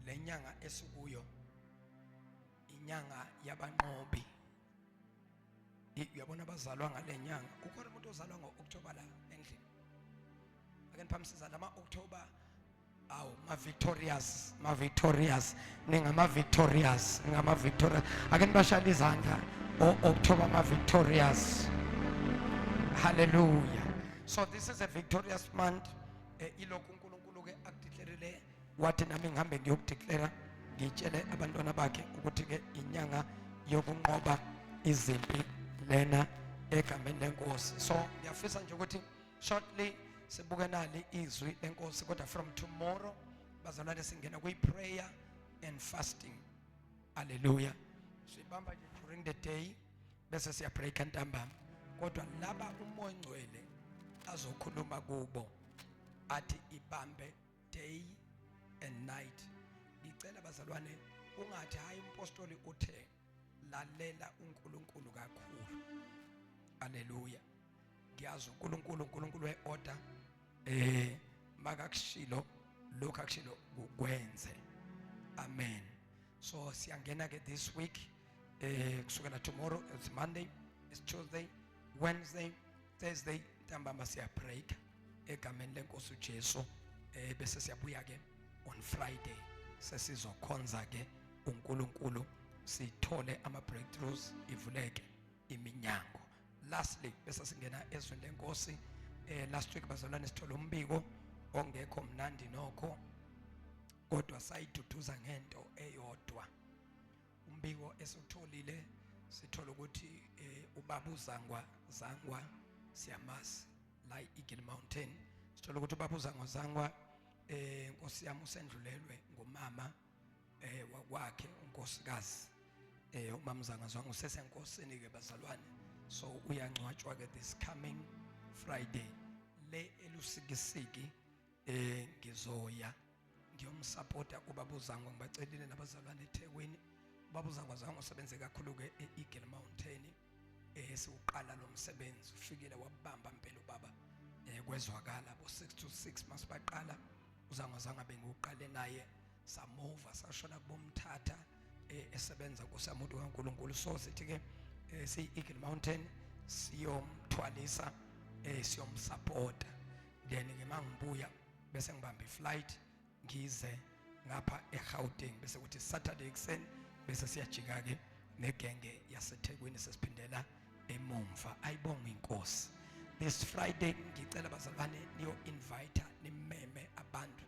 lenyanga esikuyo inyanga yabanqobi. Uyabona abazalwa ngalenyanga, ukhona umuntu ozalwa ngo-October la endlini. Ake niphamisiza lama October awu ma victorious ningama victorious. Ake nibashaya izandla o-October ma victorious. Hallelujah. So this is a victorious month. Ilokhu uNkulunkulu ke akudeclarerile wathi nami ngihambe ngiyokudeclare ngitshele abantwana bakhe ukuthi ke inyanga yokunqoba izimpi lena egameni lenkosi. So ngiyafisa nje ukuthi shortly sibuke nali izwi lenkosi, kodwa from tomorrow bazalwane singena kwi-prayer and fasting. Hallelujah. Sibamba nje during the day bese siya break ntambama, kodwa laba umoya ngcwele azokhuluma kubo athi ibambe day and night. Ngicela bazalwane ungathi hayi umpostoli uthe, lalela uNkulunkulu kakhulu. Hallelujah. Ngiyazi uNkulunkulu we-order makakushilo lokhu akushilo ukwenze. Amen. So siyangena ke this week kusukela tomorrow, it's Monday, it's Tuesday, Wednesday, Thursday ntambama siya break egameni lenkosi uJesu, bese siyabuya ke on Friday sesizokhonza ke uNkulunkulu, sithole ama breakthroughs, ivuleke iminyango. Lastly bese singena ezweni lenkosi. Last week bazalwane sithole umbiko ongekho mnandi nokho, kodwa sayiduduza ngento eyodwa. Umbiko esutholile sithola ukuthi ubaba uZangwa siyamazi la Eagle Mountain. Sithola ukuthi ubaba uZangwa inkosi yami usendlulelwe ngumama wakwakhe unkosikazi umama uZangwa usesenkosini ke bazalwane. So uyangcwatshwa ke this coming Friday le elusikisiki. Ngizoya ngiyomsupporta ubaba uZangwa, ngibacelile nabazalwane eThekwini. Ubaba uZangwa usebenze kakhulu ke eAeagle Mountain. Siuqala lo msebenzi ufikile wabamba impela ubaba kwezwakala bo 6 to 6 masibaqala uZangwa bengiqale naye samova sashona kubomthatha esebenza kusamuntu kaNkulunkulu. So sithi ke siEagle Mountain siyomthwalisa siyomsupporta, then ke mangibuya bese ngibamba iflight ngize ngapha eGauteng, bese kuthi Saturday ekseni bese siyajika ke negenge yaseThekwini sesiphindela emumva. Ayibonga inkosi. This Friday ngicela bazalwane niyo invite nimeme abantu.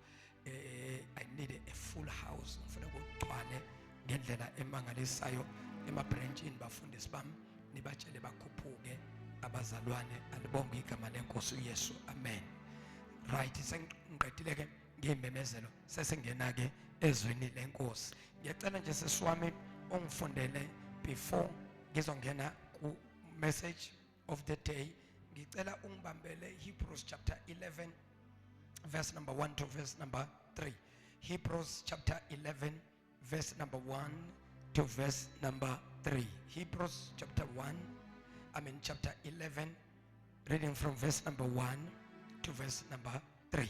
I need a full house, ngifuna ukugcwale ngendlela emangalisayo emabranchini bafundisi bami, nibatshele bakhuphuke abazalwane. Alibonga igama lenkosi uYesu. Amen. Right, sengiqedile ke ngimemezelo, sesingena ke ezweni lenkosi. Ngiyacela nje sesiwami ungifundele before ngizongena ku message of the day. Ngicela ungibambele Hebrews chapter 11 verse number 1 to verse number 3. Hebrews chapter 11 verse number 1 to verse number 3. Hebrews chapter 11 reading from verse number 1 to verse number 3.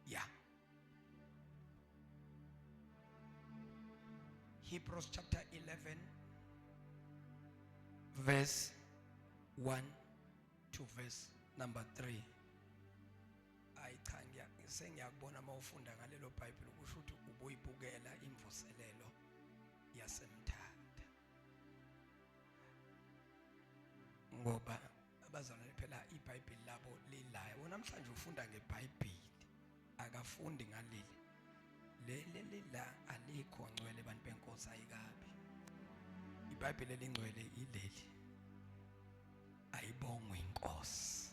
Yeah. Hebrews chapter 11 verse 1 to verse number 3. Sengiyakubona mawufunda ngalelo Bible kusho ukuthi ubuyibukela imvuselelo yasemthatha, ngoba abazalwane phela iBhayibheli labo lilayo. Wona namhlanje ufunda ngeBhayibheli akafundi ngaleli leli la alikho ngcwele bantu benkosi ayikabi. iBhayibheli elingcwele ileli. Ayibongwe inkosi.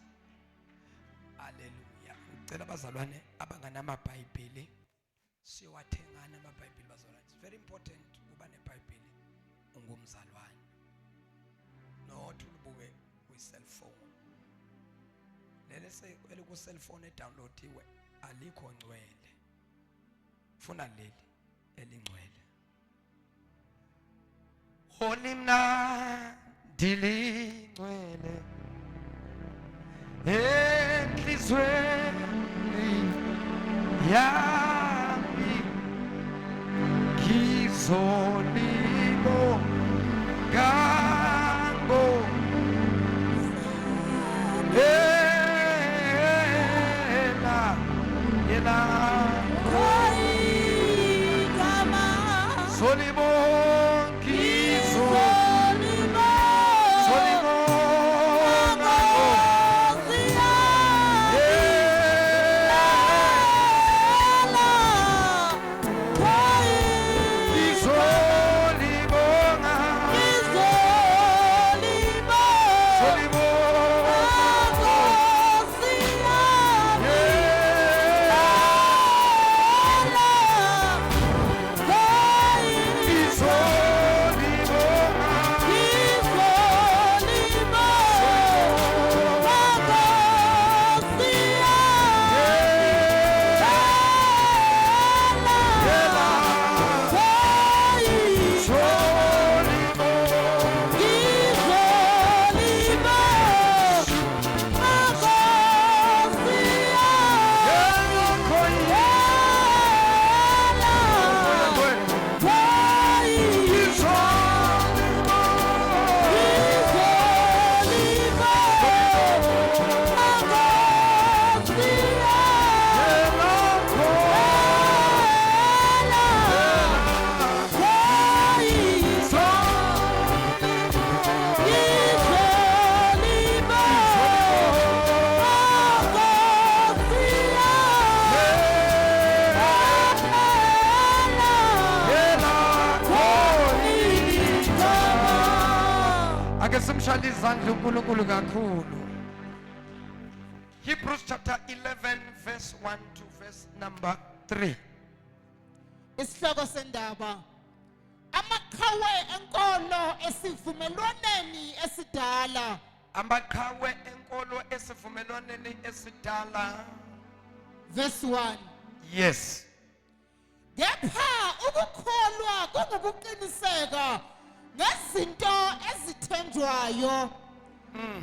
Hallelujah. Ngicela abazalwane abanganamaBhayibheli siwathengana amaBhayibheli bazalwane. It's very important ukuba neBhayibheli ungumzalwane. Not ubuke kwi-cellphone. Lele sekwele ku-cellphone edownloadiwe alikho ngcwele. Funa leli elingcwele. Holy mna dilingcwele enhlizweni yami ngizolibonga yela simshaya izandla uNkulunkulu kakhulu. Hebrews chapter 11 verse 1 to verse number 3. Isihloko sendaba amaqhawe enkolo esivumelwaneni esidala. Amaqhawe enkolo esivumelwaneni esidala. Verse 1. Yes. Kepha ukukholwa kungukuqiniseka ngezinto ezithenjwayo.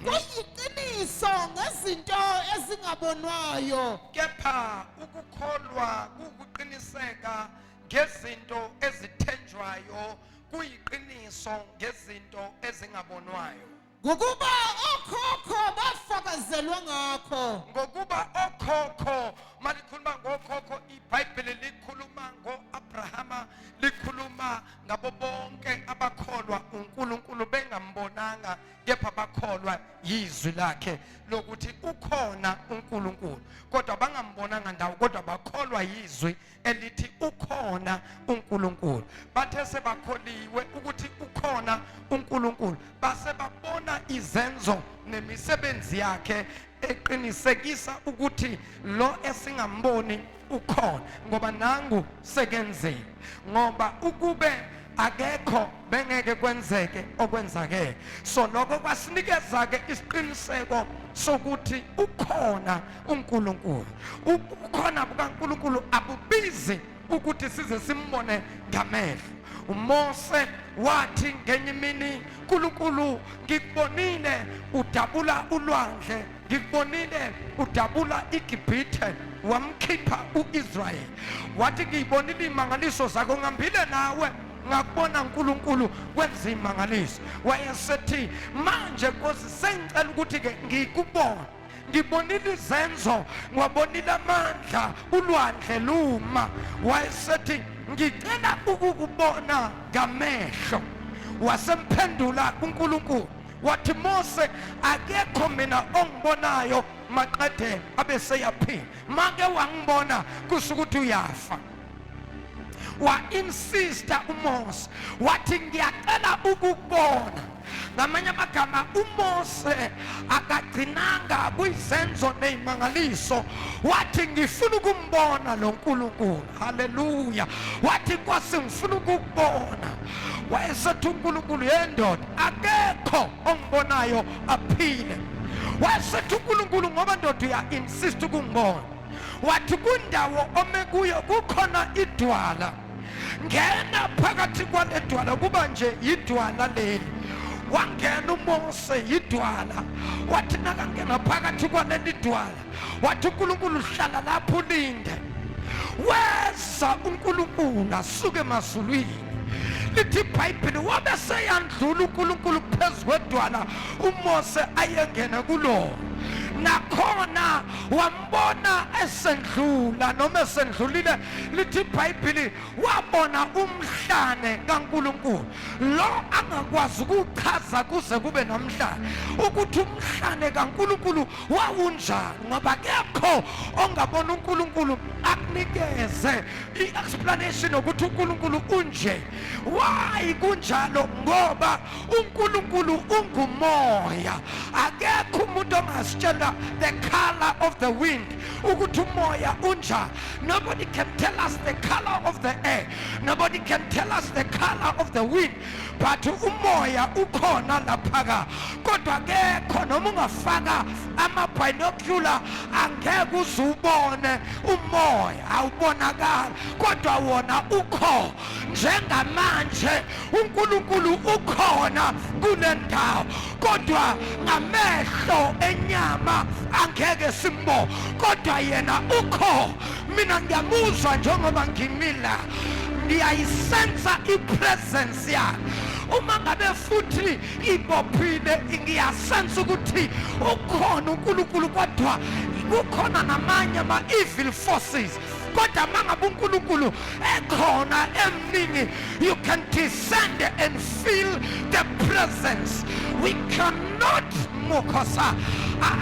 Kuyiqiniso ngezinto ezingabonwayo. Kepha ukukholwa kukuqiniseka ngezinto ezithenjwayo, kuyiqiniso ngezinto ezingabonwayo. Ngokuba okhokho bafakazelwa ngakho. Ngokuba okhokho, malikhuluma ngokhokho, iBhayibheli likhuluma ngo-Abrahama, likhuluma ngabo bonke abakholwa uNkulunkulu bengambonanga kepha bakholwa yizwi lakhe lokuthi ukhona uNkulunkulu, kodwa bangambonanga ndawo kodwa bakholwa yizwi elithi ukhona uNkulunkulu. Bathe sebakholiwe ukuthi ukhona uNkulunkulu, base babona izenzo nemisebenzi yakhe eqinisekisa ukuthi lo esingamboni ukhona, ngoba nangu sekenziwe. Ngoba ukube akekho bengeke kwenzeke okwenzake. So lokho kwasinikeza ke isiqiniseko sokuthi ukhona uNkulunkulu. Ukhona bukaNkulunkulu abubizi ukuthi size simbone ngamehlo. uMose wathi ngenye imini, uNkulunkulu ngikubonile udabula ulwandle, ngikubonile udabula iGibhithe wamkhipha uIsrayeli. Wathi ngiyibonile imangaliso zakho, ngihambile nawe ngakubona uNkulunkulu kwenza imangaliso. Wayesethi manje Nkosi sengicela ukuthi ke ngikubone, ngibonile izenzo, ngwabonile amandla, ulwandle luma. Wayesethi ngicela ukukubona ngamehlo. Wasemphendula uNkulunkulu wathi Mose, akekho mina ongibonayo maqede abeseyaphila. Make wangibona kusukuthi uyafa. Wa-insista uMose wathi ngiyacela ukukubona. Ngamanye amagama uMose akagcinanga kuyizenzo nezimangaliso, wathi ngifuna ukumbona lo Nkulunkulu. Haleluya. Wathi Nkosi ngifuna ukukubona. Wayesethi uNkulunkulu, yendoda akekho ongibonayo aphile. Wayesethi uNkulunkulu, ngoba ndoda uya-insist ukungibona, wathi kundawo ome kuyo kukhona idwala. Ngena phakathi kwale dwala, kuba nje idwala leli. Wangena uMose idwala, wathi nakangena phakathi kwaleli dwala, wathi uNkulunkulu hlala lapho ulinde. Weza uNkulunkulu asuke emazulwini, lithi iBhayibheli wabe seyandlula uNkulunkulu phezu kwedwala uMose ayengene kulo nakhona wambona esendlula noma esendlulile lithi iBhayibheli wabona umhlane kaNkulunkulu lo angakwazi ukuchaza kuze kube namhlanje ukuthi umhlane kaNkulunkulu wawunjani ngoba kekho ongabona uNkulunkulu akunikeze i-explanation ukuthi uNkulunkulu unje. Why kunjalo? Ngoba uNkulunkulu ungumoya, akekho umuntu ongasitshela the color of the wind ukuthi umoya unjani. Nobody can tell us the color of the air, nobody can tell us the color of the wind, but umoya ukhona lapha. Kodwa akekho noma ungafaka ama-binocular angeke uzubone umoya, awubonakali kodwa wona ukho. Njengamanje uNkulunkulu ukhona kule ndawo kodwa ngamehlo enyama angeke simbone kodwa yena ukho. Mina ngiyamuzwa njengoba ngimila, ngiyayisensa ipresence yakhe. Uma ngabe futhi ibophile ngiyasensa ukuthi ukhona uNkulunkulu kodwa kukhona namanye ama-evil forces kodwa mangabe uNkulunkulu ekhona emningi, you can descend and feel the presence. We cannot mukhosa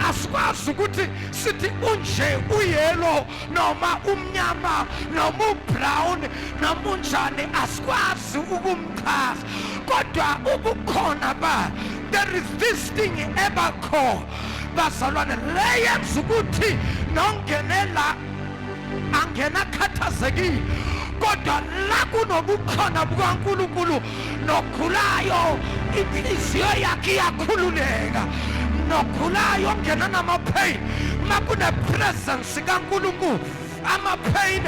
asikwazi ukuthi sithi unje uyelo noma umnyama noma ubrown noma unjani, asikwazi ukumchaza kodwa ubukhona ba. There is this thing ebakho bazalwane leyenza ukuthi nongenela angena khathazekile kodwa la kunobukhona bukaNkulunkulu nokhulayo inhliziyo yakhe iyakhululeka, nokhulayo ongena nama-pain. Makune presence kaNkulunkulu ama-pain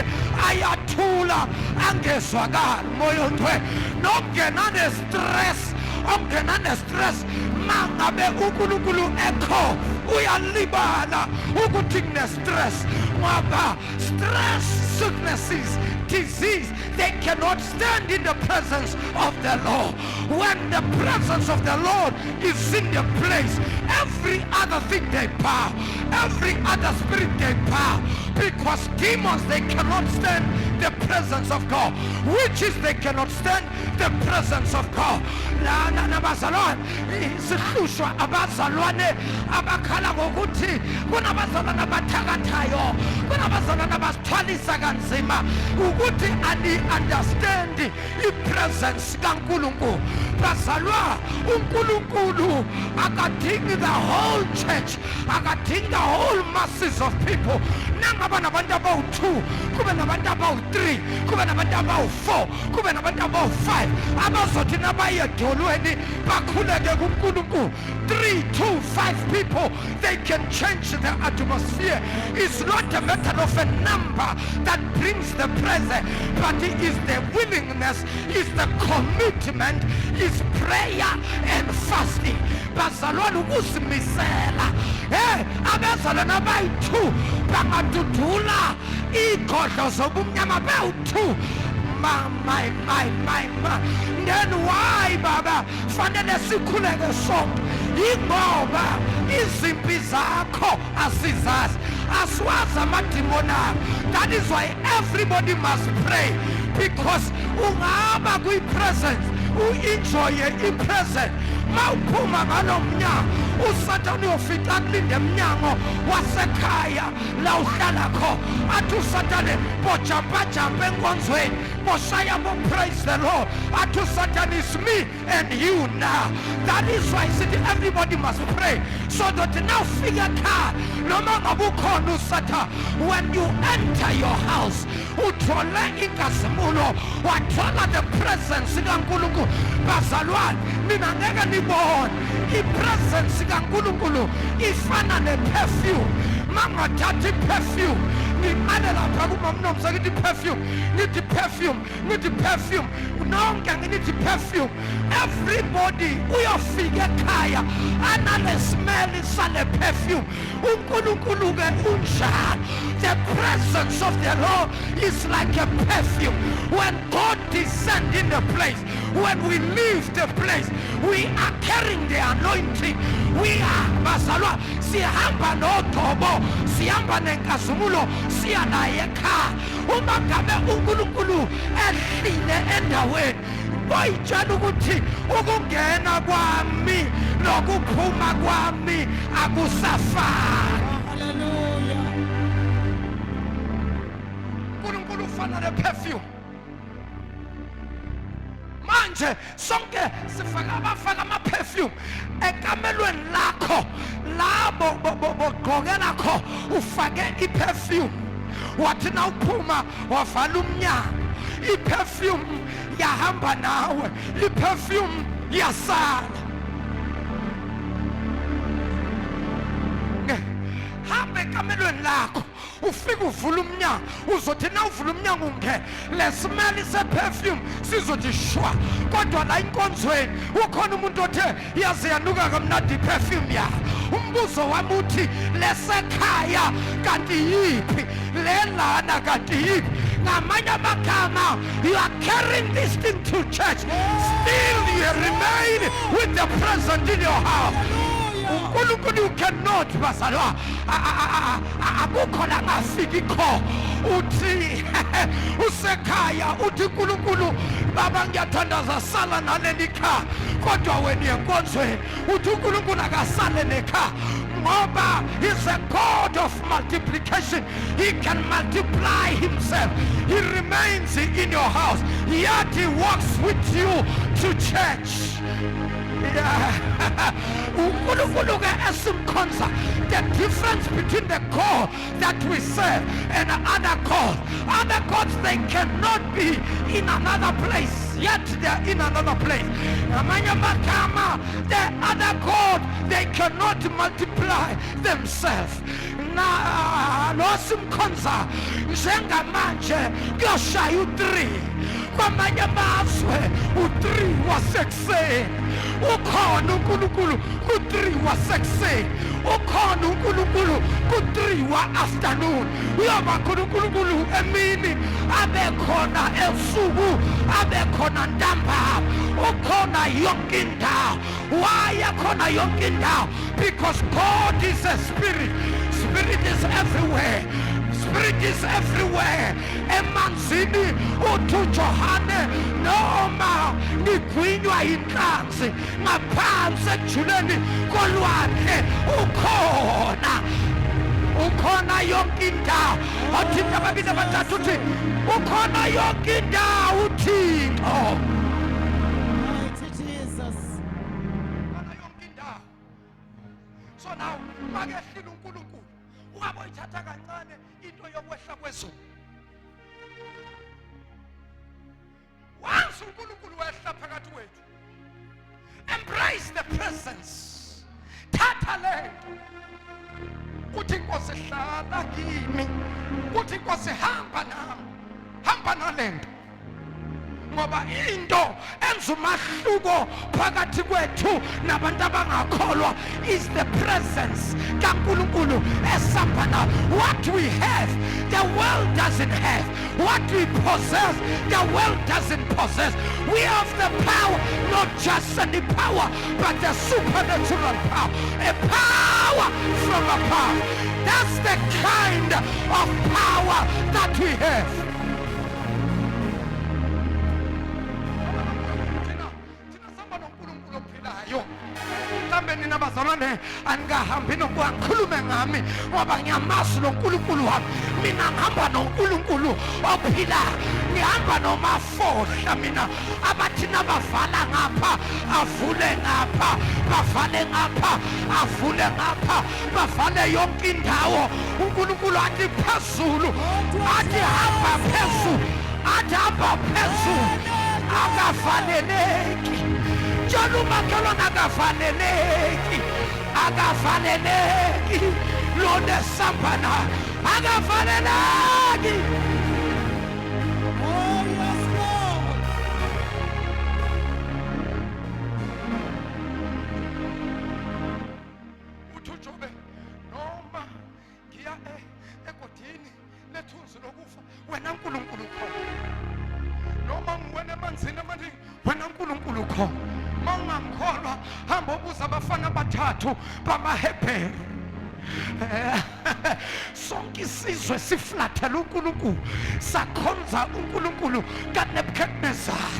ayathula angezwakali moya ontwe. Nokungena ne-stress, ongena ne-stress mangabe uNkulunkulu ekho uyalibala ukuthi kune-stress ngoba stress, sicknesses, disease, they cannot stand in the presence of the Lord. When the presence of the Lord is in the place, every other thing they bow, every other spirit they bow, because demons, they cannot stand the presence of God. Witches, they cannot stand the presence of God. Nabazalwane sihlushwa abazalwane abakhala ngokuthi kunabazalwane abathakathayo, kunabazalwane abasithwalisa kanzima ukuthi ani-understand i-presence kaNkulunkulu. Bazalwa uNkulunkulu akadingi the whole church, akadingi the whole masses of people. Nangaba nabantu abawu-2, kube nabantu abawu-3, kube nabantu abawu-4, kube nabantu abawu-5 abazothi nabaye edolweni bakhuleke kuNkulunkulu. 3, 2, 5 people, they can change the atmosphere. It's not a matter of a number that brings the presence, but it is the willingness, it's the commitment, it's prayer and fasting. Bazalwane ukuzimisela. Abazalwane abayi-2 bangadudula igodlo zobumnyama bawu-2. My. Then why baba fanele sikhuleke sonke? Ingoba izimpi zakho asizazi, asiwazi amadimoni akho. That is why everybody must pray, because ungaba kwi-presence u-enjoye i-presence. Mawuphuma ngalo mnyango uSathane uyofika kulinde emnyango wasekhaya la uhlala kho, athi uSathane bojampa enkonzweni boshaya bo praise the Lord, athi uSathane is me and you now. That is why everybody must pray, so that now figure car noma ngabe ukhona uSathane, when you enter your house uthole inkazimulo, wathola the presence kaNkulunkulu. Bazalwane mina ngeke nibone i-presence kaNkulunkulu ifana ne-perfume. mangathathi perfume ngiqale lapha kumamnomsa ngithi perfume nonke ngithi perfume. Everybody uyofika ekhaya anale smell sale perfume. uNkulunkulu ke unjalo. The presence of the Lord is like a perfume. When God descends in the place, when we leave the place, we are carrying the anointing. We are bazalwa sihamba noDobo, sihamba nenkazumulo, siya naye ekhaya. Uma ngabe uNkulunkulu ehlile endaweni, bayitshela ukuthi ukungena kwami nokuphuma kwami akusafani. Hallelujah. uNkulunkulu ufana ne-perfume. Manje sonke bafaka ama-perfume ekamelweni lakho labo bogqokela kho ufake i-perfume. Wathi na uphuma wavala umnyango, i-perfume yahamba nawe, i-perfume yasala. Hambe ekamelweni lakho ufika uvula umnyango, uzothi na uvula umnyango ungene le smell se-perfume sizothi shwa. Kodwa la inkonzweni ukhona umuntu othe yaze yanuka kamnandi i-perfume yakho. Umbuzo wami uthi lesekhaya kanti yiphi, le lana kanti yiphi? Ngamanye amagama, you are carrying this thing to church, still you remain with the presence in your house. uNkulunkulu cannot bazalwa akukho la ngafiki kho uthi usekhaya uthi uNkulunkulu baba ngiyathandaza sala naleli kha, kodwa wena yenkonzweni uthi uNkulunkulu akasale nekha ngoba he's a God of multiplication. He can multiply himself. He remains in your house, yet he walks with you to church. The difference between the God that we serve and other gods, they cannot be in another place, yet they are in another place. The other God, they cannot multiply themselves. Nosimkhonza njengamanje kuyoshaya u3 kwamanye amazwe u3 wasekuseni. Ukhona uNkulunkulu ku3 wasekuseni, ukhona uNkulunkulu ku3 wa-afternoon, uyaba khona uNkulunkulu emini, abekhona ebusuku, abekhona ntambama, ukhona yonke indawo. Why akhona yonke indawo? Because God is a spirit. Spirit is everywhere. Spirit is everywhere. Emanzini uthi uJohane noma nigwinywa inhlanzi ngaphansi ekujuleni kolwandle ukhona yonke indawo. Athinte ababili abathathu uthi ukhona yonke indawo uThixo. Mighty Jesus. Ukhona yonke indawo. So now makehlile uNkulunkulu ungaboyithatha kancane into yokwehla kwezulu. Once uNkulunkulu wehla phakathi kwethu, embrace the presence. Thatha lento uthi Nkosi hlala kimi, uthi Nkosi hamba nalento. Ngoba into enza umahluko phakathi kwethu nabantu abangakholwa is the presence kaNkulunkulu esamba nayo. What we have, the world doesn't have. What we possess, the world doesn't possess. We have the power, not just any power, but the supernatural power, a power from above. That's the kind of power that we have. Mhlambe nina bazalwane angahambi nokukhuluma ngami ngoba ngiyamazi noNkulunkulu wami. Mina ngihamba noNkulunkulu ophilayo, ngihamba nomafohla mina abathi nabavala ngapha avule ngapha, bavale ngapha avule ngapha, bavale yonke indawo. uNkulunkulu athi phezulu, athi hamba phezulu, athi hamba phezulu, akafaneleki. Jalo makhelwane akafaneleki. lona esambana akafaneleki. Oh, yes, Lord. Uthi uJobe noma ngiya egodini lethunzi lokufa wena uNkulunkulu khona, noma ngiwena emanzini amaningi wena uNkulunkulu khona. Mawungangikholwa hamba ubuza abafana abathathu bamaHebheru. Sonke isizwe siflathela uNkulunkulu, sakhonza uNkulunkulu kaNebukadnezar,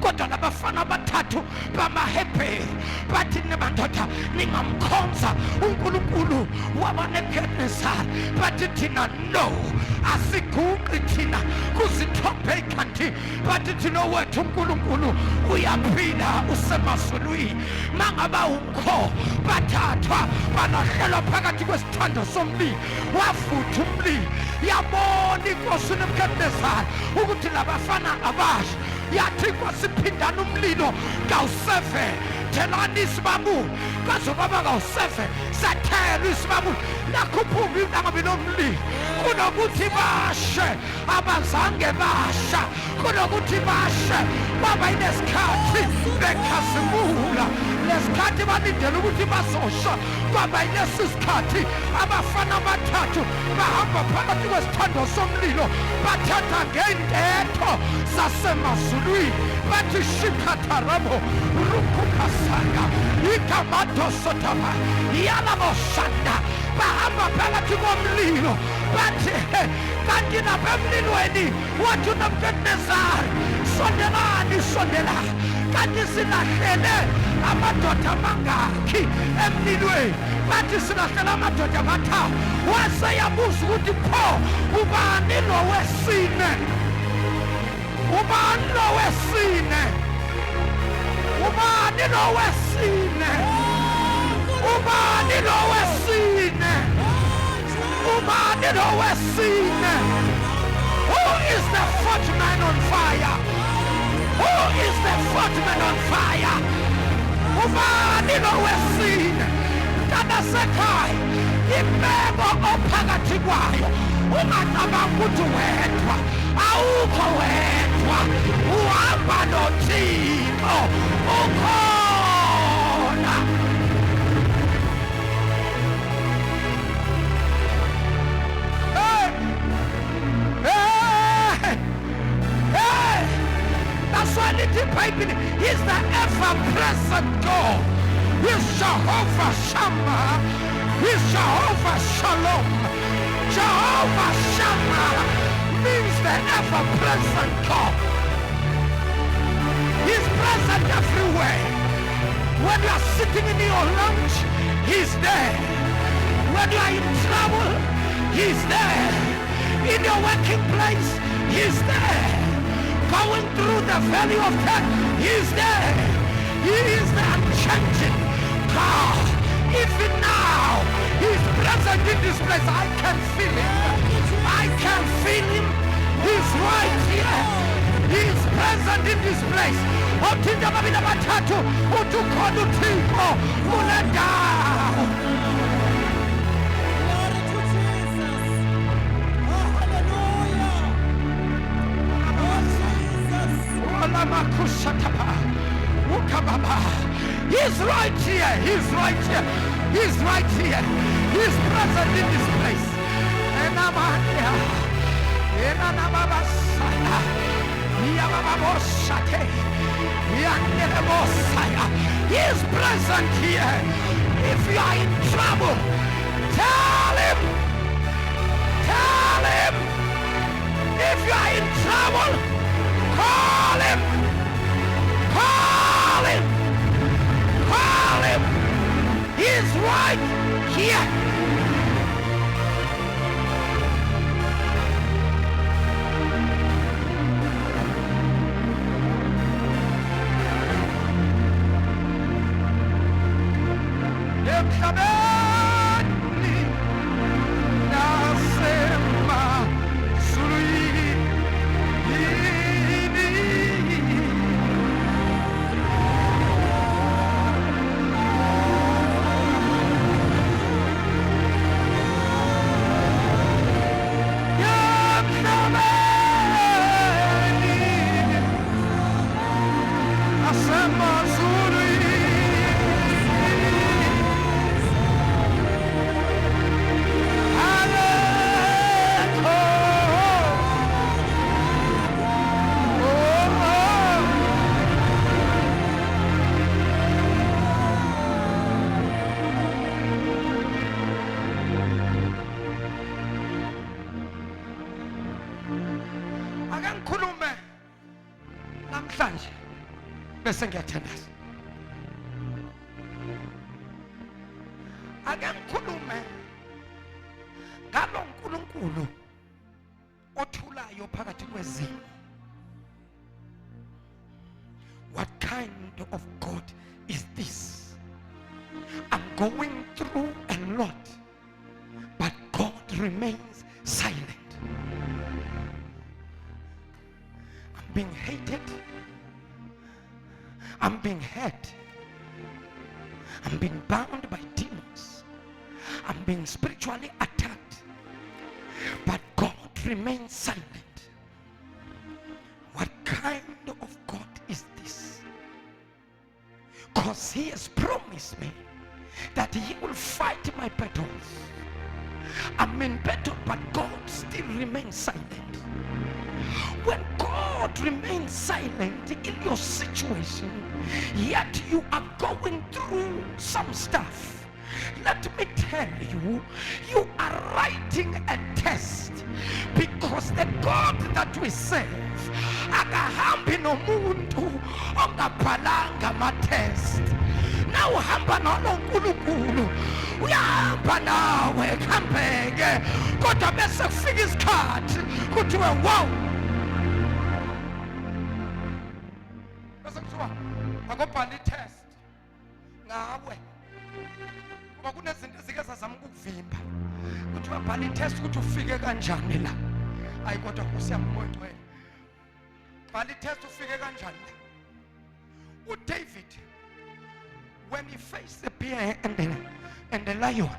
kodwa labafana abathathu bamaHebheru bathi nebandoda ningamkhonza uNkulunkulu wabaNebukadnezar. Bathi thina no, asiguqi thina kuzithombe ikanti, bathi thina wethu uNkulunkulu uyaphila usemazulwini. Mangaba umkho bathathwa balahlelwa phakathi kwesithando somlilo, wavutha umlilo. Yabona inkosi uNebukadnezar ukuthi labafana abasha, yathi inkosi iphindana umlilo kawu-7, thelani isibabuli kazobaba kawu-7, sathela isibabuli lakhuphuka ilangabi lomlilo. Kunokuthi bashe abazange basha, kunokuthi bashe kwaba inesikhathi bekhazimula, lesikhathi balindele ukuthi bazosha kwaba yilesi sikhathi. Abafana abathathu bahamba phakathi kwesithando somlilo, bathatha ngentetho zasemazulwini, bathi shikatharabo rukhukasanga ikamadosotaba yalaboshanda. Bahamba phakathi komlilo, bathi kanti napemlilweni wathi uNebukadnezar sondelani, sondela, kanti silahlele amadoda amangakhi emlilweni? Bathi silahlele amadoda amathathu. Waseyabuza ukuthi pho ubani lo wesine? Ubani lo wesine? Ubani lo wesine? Ubani lo wesine? Ubani lo wesine? Who is the fourth man on fire? Who is the fourth man on fire? Ubani lo wesine? Kanasekhaya imeko ophakathi kwayo ungacabanga ukuthi wedwa, awukho wedwa, uhamba noThixo ukhona. That's why the Bible is the ever-present God. He's Jehovah Shammah. He's Jehovah Shalom. Jehovah Shammah means the ever-present God. He's present everywhere. When you are sitting in your lounge, He's there. When you are in trouble, He's there. In your working place, He's there. Going through the valley of death, He's there. He is the unchanging God. Even now, He's present in this place. I can feel Him. I can feel Him. He's right here. He's present in this place. Othinda babili abathathu uthi ukhona uThixo kule ndawo. Glory to Jesus. Oh, hallelujah. Oh, Jesus. He's right here. He's right here. He's right here. He's present in this place. He is present here. If you are in trouble, tell Him. Tell Him. If you are in trouble, call Him. Call Him. Call Him. He is right here. semazulu ngikhulume namhlanje bese ngiyathandaza. Ake ngikhulume ngalo uNkulunkulu othulayo phakathi kwezimo. What kind of God is this? I'm going through a lot, but God remains silent. I'm being hated. I'm being hurt. I'm being bound by demons. I'm being spiritually attacked. But God remains silent. What kind of God is this? Because He has promised me that He will fight my battles. I'm in battle, but God still remains silent. When God remains silent in your situation, yet you are going through some stuff, let me tell you, you are writing a test, because the God that we serve akahambi nomuntu ongabhalanga ama-test. Now uhamba nalo uNkulunkulu, uyahamba nawe kuhambeke, kodwa bese kufika isikhathi kuthiwe wow, bese kuthiwa akubhala i-test ngawe, ngoba kunezinto ezike zazama ukukuvimba, kuthiwa bhala i-test ukuthi ufike kanjani la. Hayi kodwa Nkosi yami Moya Ngcwele, bhala i-test ufike kanjani la. uDavid, when he faced the bear and the lion,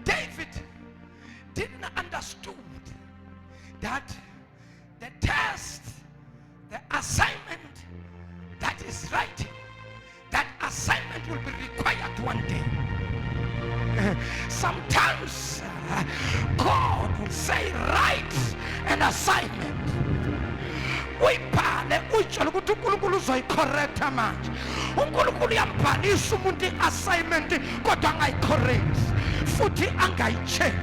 David didn't understood that the test, the assignment that is writing, that assignment will be required one day. Sometimes God will say, write an assignment. Uyibhale utshela ukuthi uNkulunkulu uzoyicorrecta manje. uNkulunkulu uyambhalisa umuntu i-assignment kodwa angayicorrect futhi angayicheck.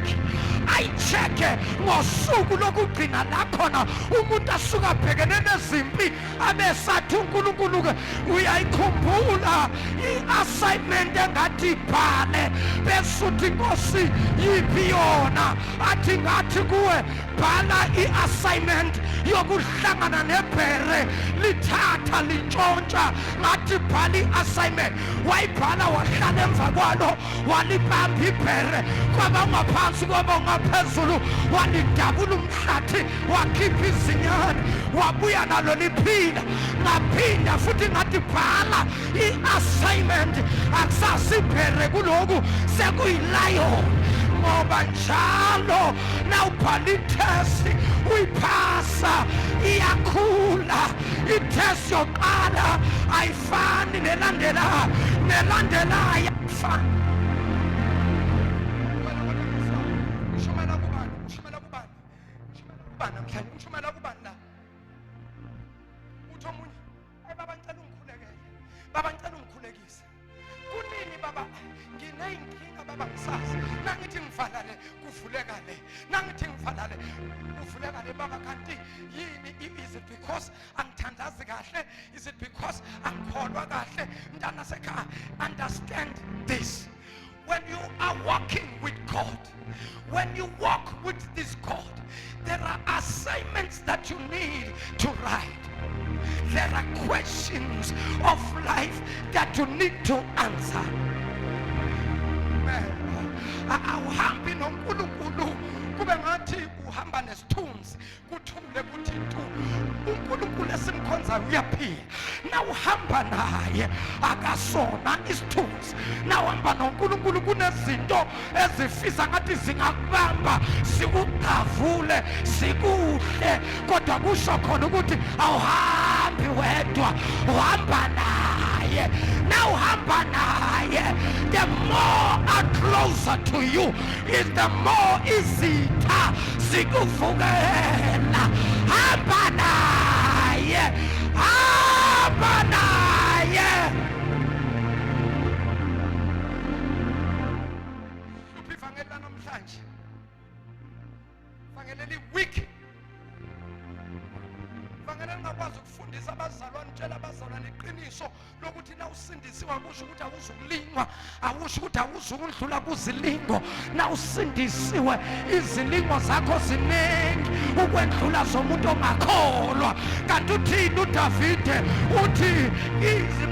Ayicheke ngosuku lokugcina la khona umuntu asuka abhekene nezimpi abesathi uNkulunkulu-ke uyayikhumbula i-assignment engathi ibhale, besuthi Nkosi yiphi yona, athi ngathi kuwe bhala i-assignment yokuhlangana nebhere lithatha litshontsha, ngathi bhala i-assignment. Wayibhala wahlala emva kwalo walibamba ibhere, kwaba ngaphansi kwaba ngaphezulu, walidabula umhlathi wakhipha izinyane, wabuya nalo liphila, ngaphinda futhi ngathi bhala i-assignment. Akusasi ibhere kuloku, sekuyilayon. Ngoba njalo nawubhala i-test uyiphasa iyakhula. I-test yoqala ayifani nelandelayo, nelandelayo ayifani. Ngishumela kubani namhlanje, ngishumela kubani la. Uthi omunye, baba ngicela ungikhulekele, baba ngicela ungikhulekise. Kunini baba, ngineyinkinga baba, ngisazi. Nangithi ngivalale kuvuleka le, nangithi ngivalale kuvuleka le baba. Kanti yini? Is it because angithandazi kahle? Is it because angikholwa kahle? Mntana sekhaya, understand this. When you are walking with God, when you walk with this God, there are assignments that you need to write. There are questions of life that you need to answer. Awuhambi noNkulunkulu kube ngathi uhamba nesithunzi, kuthule kuthi tu. uNkulunkulu esimkhonza uyaphila. Na uhamba naye akasona isithunzi. Na uhamba noNkulunkulu kunezinto ezifisa ngathi zingakubamba, sikugavule, sikuhle, kodwa kusho khona ukuthi awuhambi awuhambi wedwa, uhamba naye. Now uhamba naye, the more are closer to you, is the more izitha zikuvukela. Hamba naye, hamba naye. Ivangeli lanamhlanje, ivangeli eliwiki, ivangeli elingakwazi ukufundisa abazalwane, utshela abazalwane iqiniso lokuthi na usindisiwe akusho ukuthi awuzukulingwa, akusho ukuthi awuzukudlula kuzilingo. Na usindisiwe, izilingo zakho ziningi ukwendlula zomuntu ongakholwa. Kanti uthini uDavide? Uthi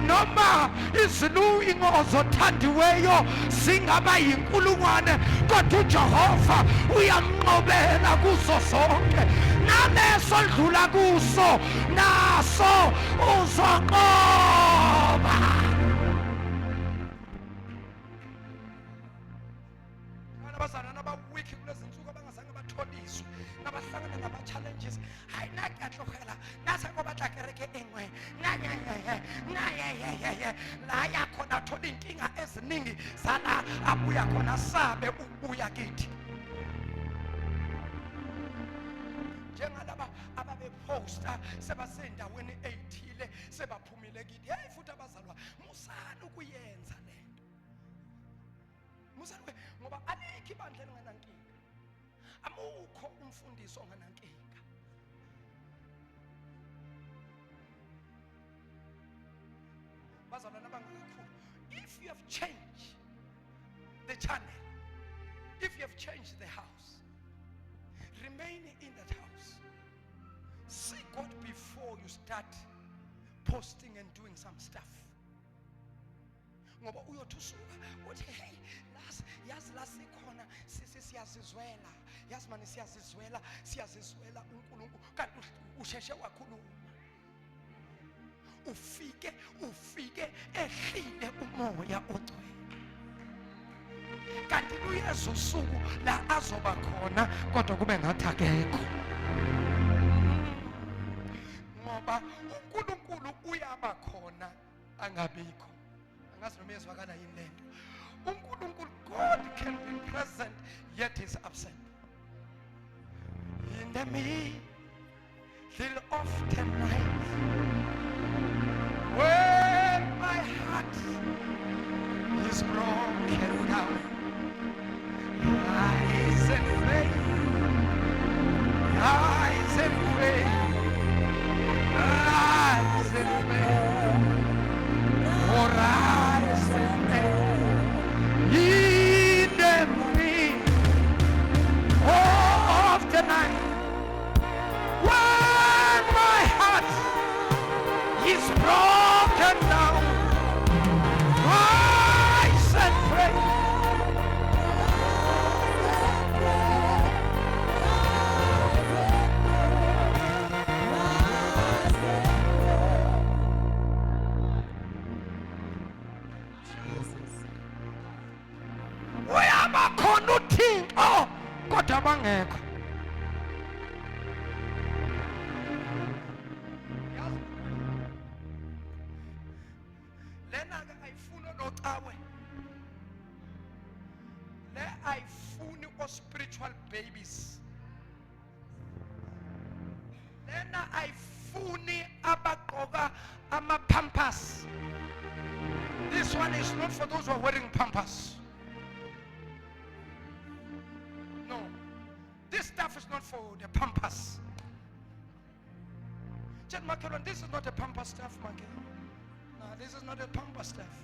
noma izilingo zothandiweyo zingaba yinkulungwane, kodwa uJehova uyamnqobela kuzo zonke. Nameso odlula kuso naso uzoqoba. Abazalwane abawiki kulezi nsuku abangazange batholiswe, nabahlangana nama-challenges, hayi nakuyahlohela nase ngoba tlakereke engwe la yakhona athola iy'nkinga eziningi zala abuya khona sabe ukubuya kithi. Njengalaba ababephosta sebasendaweni ey'thile sebaphumile kithi. Hey futhi abazalwa, musani ukuyenza lento, musani ngoba alikho ibandla elinganankinga, amukho umfundiso onganankinga. Bazalwane abangakakhulu, if you have changed the channel, if you have changed the house, remain in that house. See God before you start posting and doing some stuff. Ngoba uyothi usuka uthi hey yazi la sikhona siyazizwela, yazi manje siyazizwela uNkulunkulu, kanti usheshe wakhuluma. Ufike ehlile umoya ogcwele. Kanti uyezo usuku la azoba khona kodwa kube ngathi akekho. Ngoba uNkulunkulu uyaba khona angabikho. Angazi noma ezwakala yini lento. uNkulunkulu, God can be present yet is absent. In the middle of the night, when my heart is broken down, rise and pray, rise and pray, rise and pray, oh rise and pray. In the middle of the night, when my heart is broken down, rise and pray. Uyabakhona uThixo kodwa bangekho. Lena ke ayifuni nocawe, le ayifuni o spiritual babies, lena ayifuni abagqoka ama-pampers. This one is not for those who are wearing pampers. No, this stuff is not for the pampers. Jen Makelon, this is not a pamper stuff, Makelon. No, this is not a pamper stuff.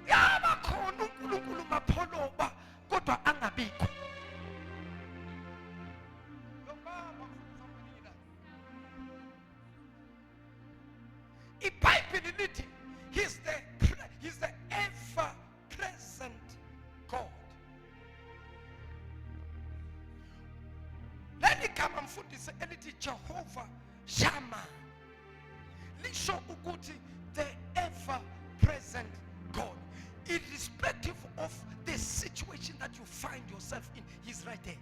Yabakhona uNkulunkulu mapholoba kodwa angabikho. iBhayibheli lithi he's the ever present God. Leli gama mfundisi elithi Jehovah Shammah lisho ukuthi the ever present God, irrespective of the situation that you find yourself in, he's right there.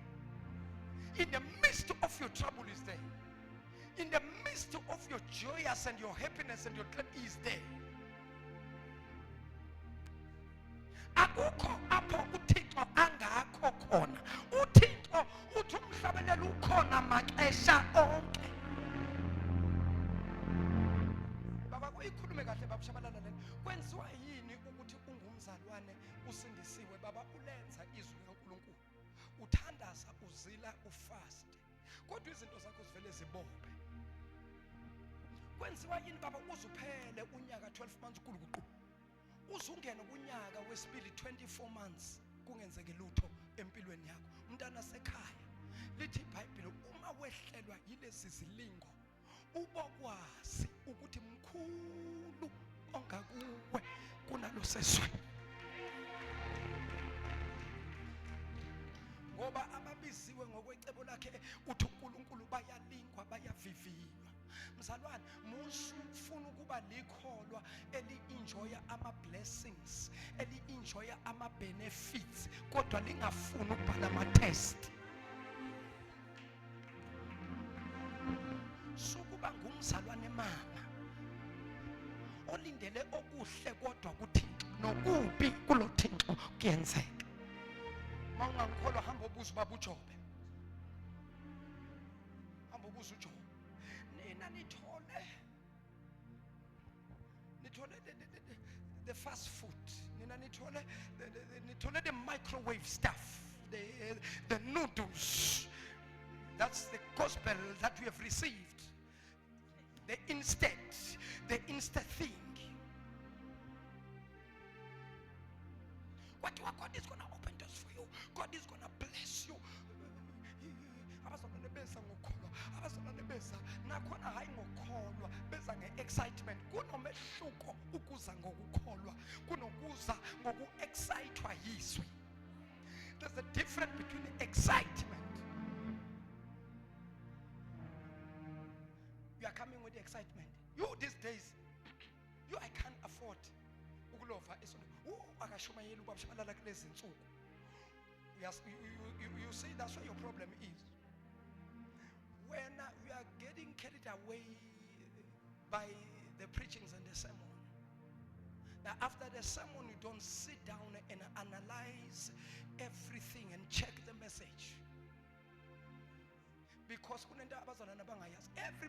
In the midst of your trouble, he's there. In the midst of your joyous and your happiness and your gladness, He is there. Akukho apho uThixo angakho khona. uThixo uthi umhlabelelo ukhona maxesha onke. Baba kuyikhulume kahle babushabalala lena. Kwenziwa yini ukuthi ungumzalwane usindisiwe? Baba ulenza izwi likaNkulunkulu. Uthandaza, uzila, ufast. Kodwa izinto zakho zivele zibophe. Kwenziwa yini baba uzuphele unyaka 12 months kulukuqu? Uzungena kunyaka wesibili 24 months kungenzeke lutho empilweni yakho. Umntana sekhaya. Lithi iBhayibheli uma wehlelwa yilezi zilingo ubokwazi ukuthi mkhulu ongakuwe kunalo sesweni. Ngoba ababiziwe ngokwecebo lakhe uthi uNkulunkulu bayalingwa bayavivinywa. Mzalwane, musufuna ukuba likholwa eli-enjoya ama-blessings, eli-enjoya ama-benefits, kodwa lingafuni ukubhala ama-test. Sukuba ngumzalwane mama olindele okuhle kodwa kuThixo nokubi kulo Thixo kuyenzeka. Mawungangikholwa hamba ubuza ubaba uJobe. Hamba ubuza uJobe. Nina nithole the fast food. Nina nithole the microwave stuff. The noodles. That's the gospel that we have received. The instant thing. What God is going to open doors for you. God is going to bless you. Abazalwane beza ngokholwa, abazalwane beza nakhona hayi ngokholwa, beza ngeexcitement. Kunomehluko ukuza ngokukholwa, kunokuza ngoku-excitwa yizwi. There's a difference between excitement. You are coming with the excitement. You these days, I can't afford ukulova isonto. Akashumayela ubabshabalala kulezi insuku. You see that's where your problem is. When you are getting carried away by the preachings and the sermon. Now after the sermon you don't sit down and analyze everything and check the message. Because every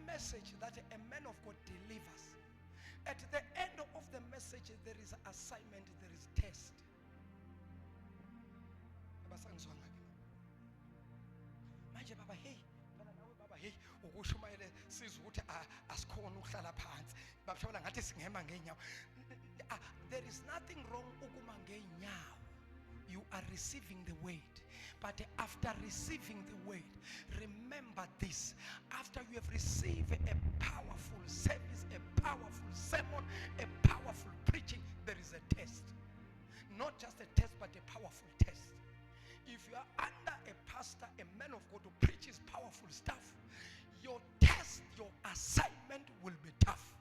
message that a man of God delivers, at the end of the message there is assignment, there is test. Manje baba hey, baba hey, ukushumayele sizwe ukuthi asikhona ukuhlala phansi. Babashabela ngathi singema ngeenyawo. There is nothing wrong ukuma ngeenyawo. You are receiving the word. But after receiving the word, remember this. After you have received a powerful service, a powerful sermon, a powerful preaching, there is a test. Not just a test, but a powerful test. If you are under a pastor, a man of God who preaches powerful stuff, your test, your assignment will be tough.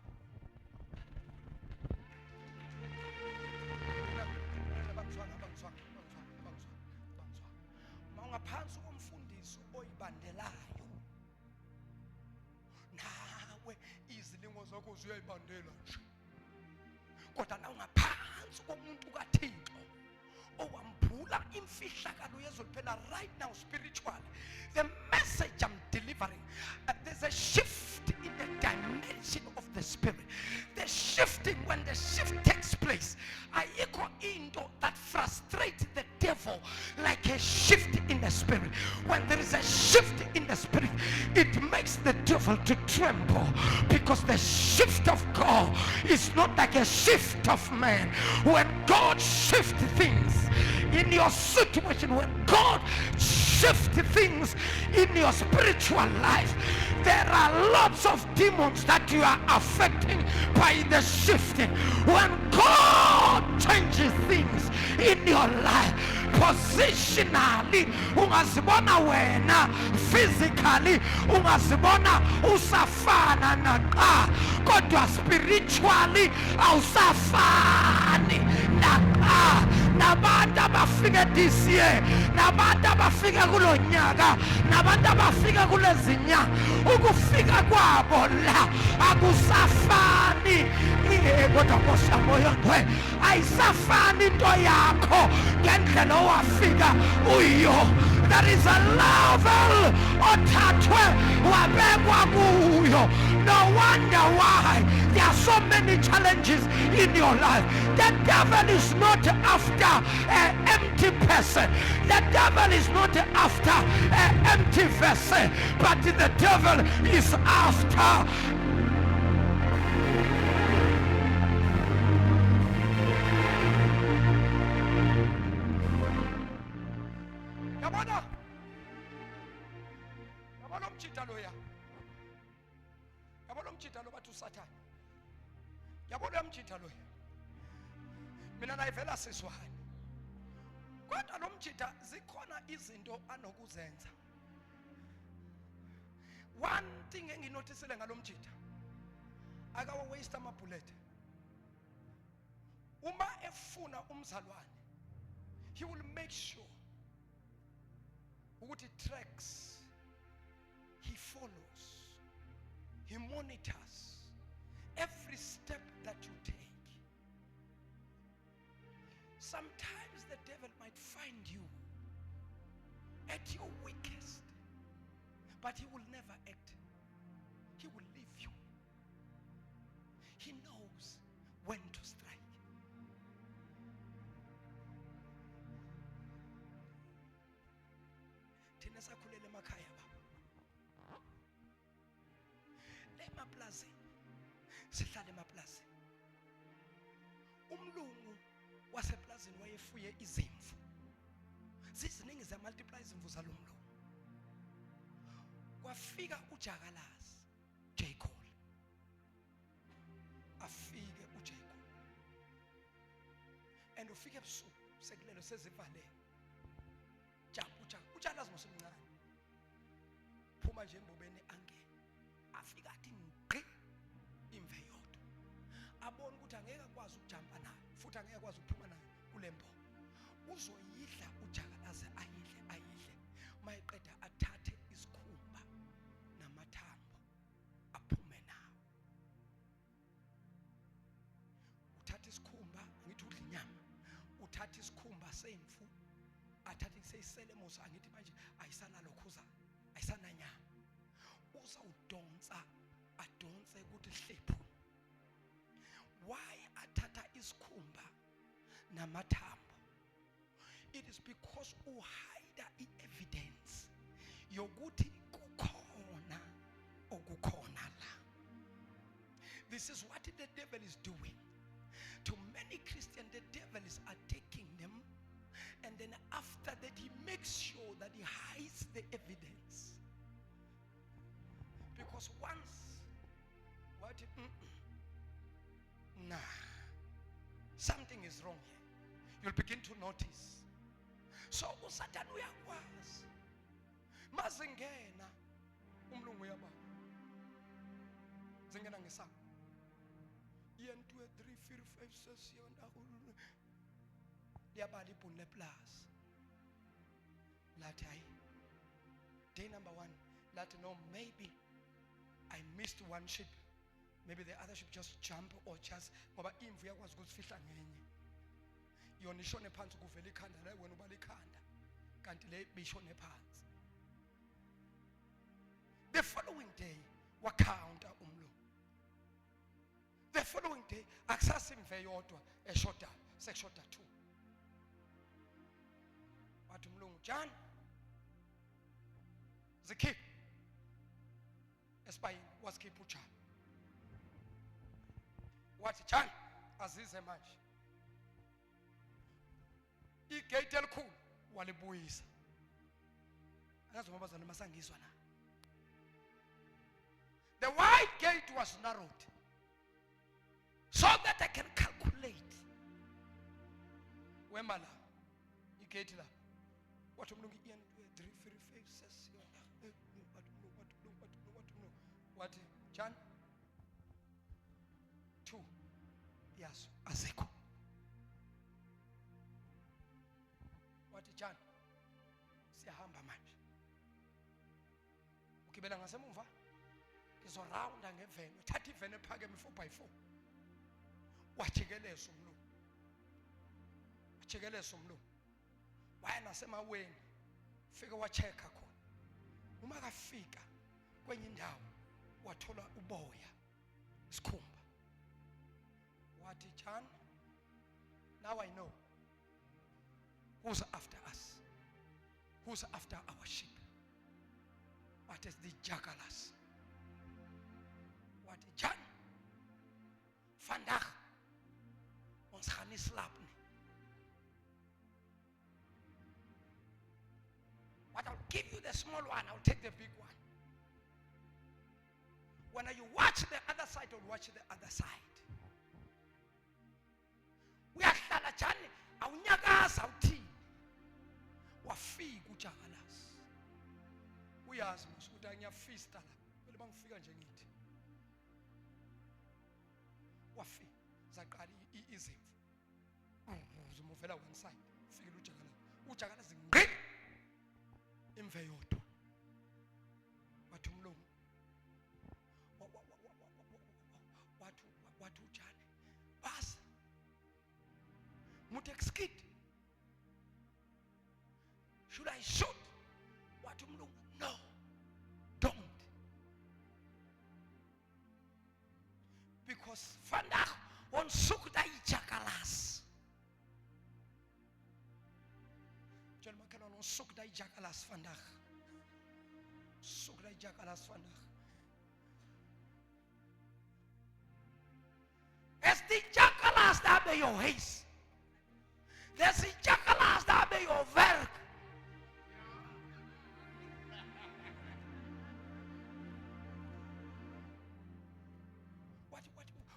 Mawungaphansi komfundisi oyibandelayo nawe izilingo zakho uzuyayibandela nje. Kodwa na ungaphansi komuntu kaThixo owambhula imfihlakalo yezoliphela right now spiritually. The message I'm delivering, there's a shift in the dimension of the spirit. The shifting, when the shift takes place, ayikho into that frustrates the devil like a shift in the spirit. When there is a shift in the spirit, it makes the devil to tremble, because the shift of God is not like a shift of man. When God shifts things in your situation, when God shifts things in your spiritual life, there are lots of demons that you are affecting by the shifting. When God changes things in your life, positionally ungazibona wena, physically ungazibona usafana naqa, kodwa spiritually awusafani nabantu abafike this year, nabantu abafike kulo nyaka, nabantu abafike kulezi nyanga, ukufika kwabo la akusafani. Kodwa Nkosi yami oyondwe, ayisafani into yakho ngendlela owafika uyo. There is a level othathwe wabekwa kuyo. No wonder why there are so many challenges in your life. The devil is not after an empty person. The devil is not after an empty vessel, but the devil is after yabona umjita lo. Mina nayivela siswahani. Kodwa lo mjita zikhona izinto anokuzenza. One thing enginotisile ngalo mjita, akawa waste amabullet. Uma efuna umzalwane, he will make sure ukuthi tracks, he follows, he monitors every step that you take. Sometimes the devil might find you at your weakest, but he will never act. He will leave you. He knows when to strike. Thina sakhulele emakhaya baba. Emaplazi. Sihlala emaplazini. Umlungu waseplazini wayefuye izimvu. Ziziningi zamultiply izimvu zalomlungu. Kwafika uJakalazi, Jacob. Afike uJacob. And ufike ebusuku sekulelo sezivale. UJakalazi mosemncane. Phuma nje embobeni angene. Afika athi ngqi imve yodwa. Abona ukuthi angeke akwazi ukujampa nayo, futhi angeke akwazi ukuphuma nayo kulembo. Uzoyidla uJakalazi ayidle. Mayiqeda athathe isikhumba namathambo aphume nawo. Uthatha isikhumba, ngithi udla inyama. Uthatha isikhumba semvu, athathe seyiselemosa, angithi manje ayisanalokhuza, ayisananyama. Uzawudonsa, adonse ukuthi hlephu. Why athatha isikhumba namathambo? It is because uhide i-evidence yokuthi kukhona okukhona la. This is what the devil is doing. To many Christians, the devil is attacking them, and then after that he makes sure that he hides the evidence. Because once what something is wrong here, you'll begin to notice. So uSatan uyakwazi mazingena umlungu yaba zingena ngesako yen 2 3 4 5 6 yonda yabali ibhunle plus lathi hayi day number 1 lathi no, maybe I missed one sheep, maybe the other sheep just jump or just ngoba imvu yakwazi ukusifihla ngenye yona ishone phansi kuvela ikhanda la wena ubala ikhanda kanti le bishone phansi. The following day wakhawunta umlungu. The following day akusasimve yodwa eshoda sekushoda 2. Wathi umlungu, John zikhiphe esibayini, wasikhipha uJohn. Wathi John azize manje. Igate elikhulu walibuyisa. Akazi mabazana masangizwa na. The wide gate was narrowed so that I can calculate. Wema la igate la. Wathi umlungu iyen 3 4 5 6 wathi John 2 yes azikho. John, siyahamba manje. Ugibela ngasemumva, ngizorawunda ngeveni, uthatha iveni ephakeme 4x4. Wajikeleza umlungu. Wajikeleza umlungu. Waya nasemaweni, fika wacheka khona. Uma kafika kwenye indawo, wathola uboya, isikhumba. Wathi, John, now I know who's after us, who's after our sheep. What is the jackalas? What is John? Vandaag ons gaan nie slaap nie. But I'll give you the small one, I'll take the big one. When you watch the other side, I'll watch the other side. Uyahlala njani awunyakaza uthini. Wafika uJakalasi. Uyazi mos ukuthi angiyafista la. Kumele bangifika nje ngithi. Wafika zaqala izimvu. Uzumuvela one side. Fikile uJakalasi. uJakalasi ngqi imve yodwa. Wathi umlungu. Wathi uJane. Bas. Mutek skid. Should I shoot? Wathi umlungu. No. Don't. Because vandag ons soek daai jackalas. John McKenna ons soek daai jackalas vandag. Soek daai jackalas vandag. Is die jackalas daar by jou huis? Dis die jackalas daar by jou werk.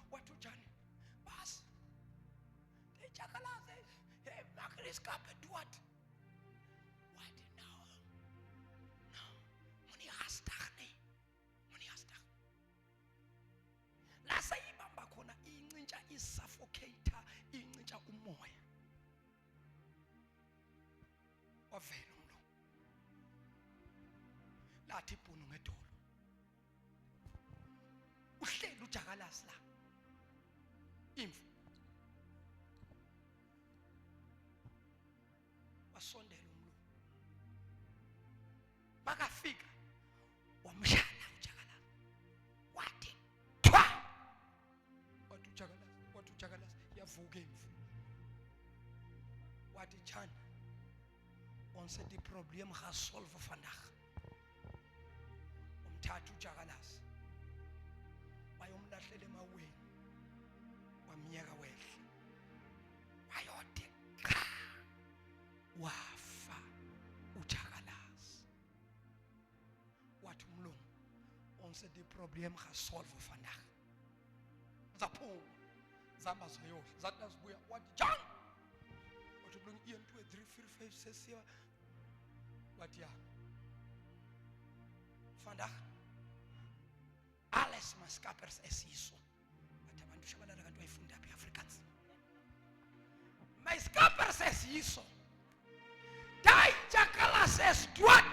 What to John? Bas. Die jackalas, hey, maak er eens kap en wat? What now? No, moenie hastig nie. Moenie hastig. Lasa ibamba khona incintsha isuffocator, incintsha umoya. Wavela umlo. Lathi ibhunu ngedolo. Uhleli uJakalasi la. Imvu. Wasondela umlo. Bakafika wamshala uJakalasi. Wathi thwa. Wathi uJakalasi yavuka imvu. Wathi John, ons het die probleem gesolve vandag. Umthatha uJakalasi. Wayomlahlela emaweni. Wamnyaka wehle. Wayode cha. Wafa uJakalasi. Wathi umlungu, ons het die probleem gesolve vandag. Zaphuma. Zamba zoyodla. Zathi nazibuya wathi John. Wathi umlungu 1 2 3 4 5 6 7. Wathi ya. Vandag alles maskapers esiso. Wathi abantu shabalala kanti wayifunda apha eAfrikaans. Maskapers esiso. Daai jackalas is dood.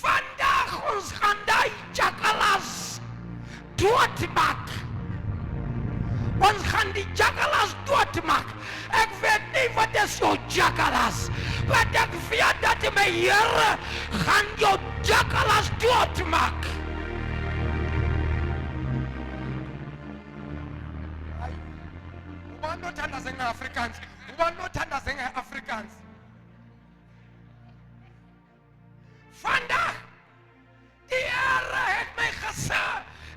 Vandag ons gaan daai jackalas doodmaak. Ons gaan die jackalas doodmaak. Ek weet nie wat is jou jackalas. Wat ek weet dat my Here gaan jou jackalas doodmaak. Ubani othanda njengeAfrikaans? Ubani othanda njengeAfrikaans? Vandag die Here het my gesê,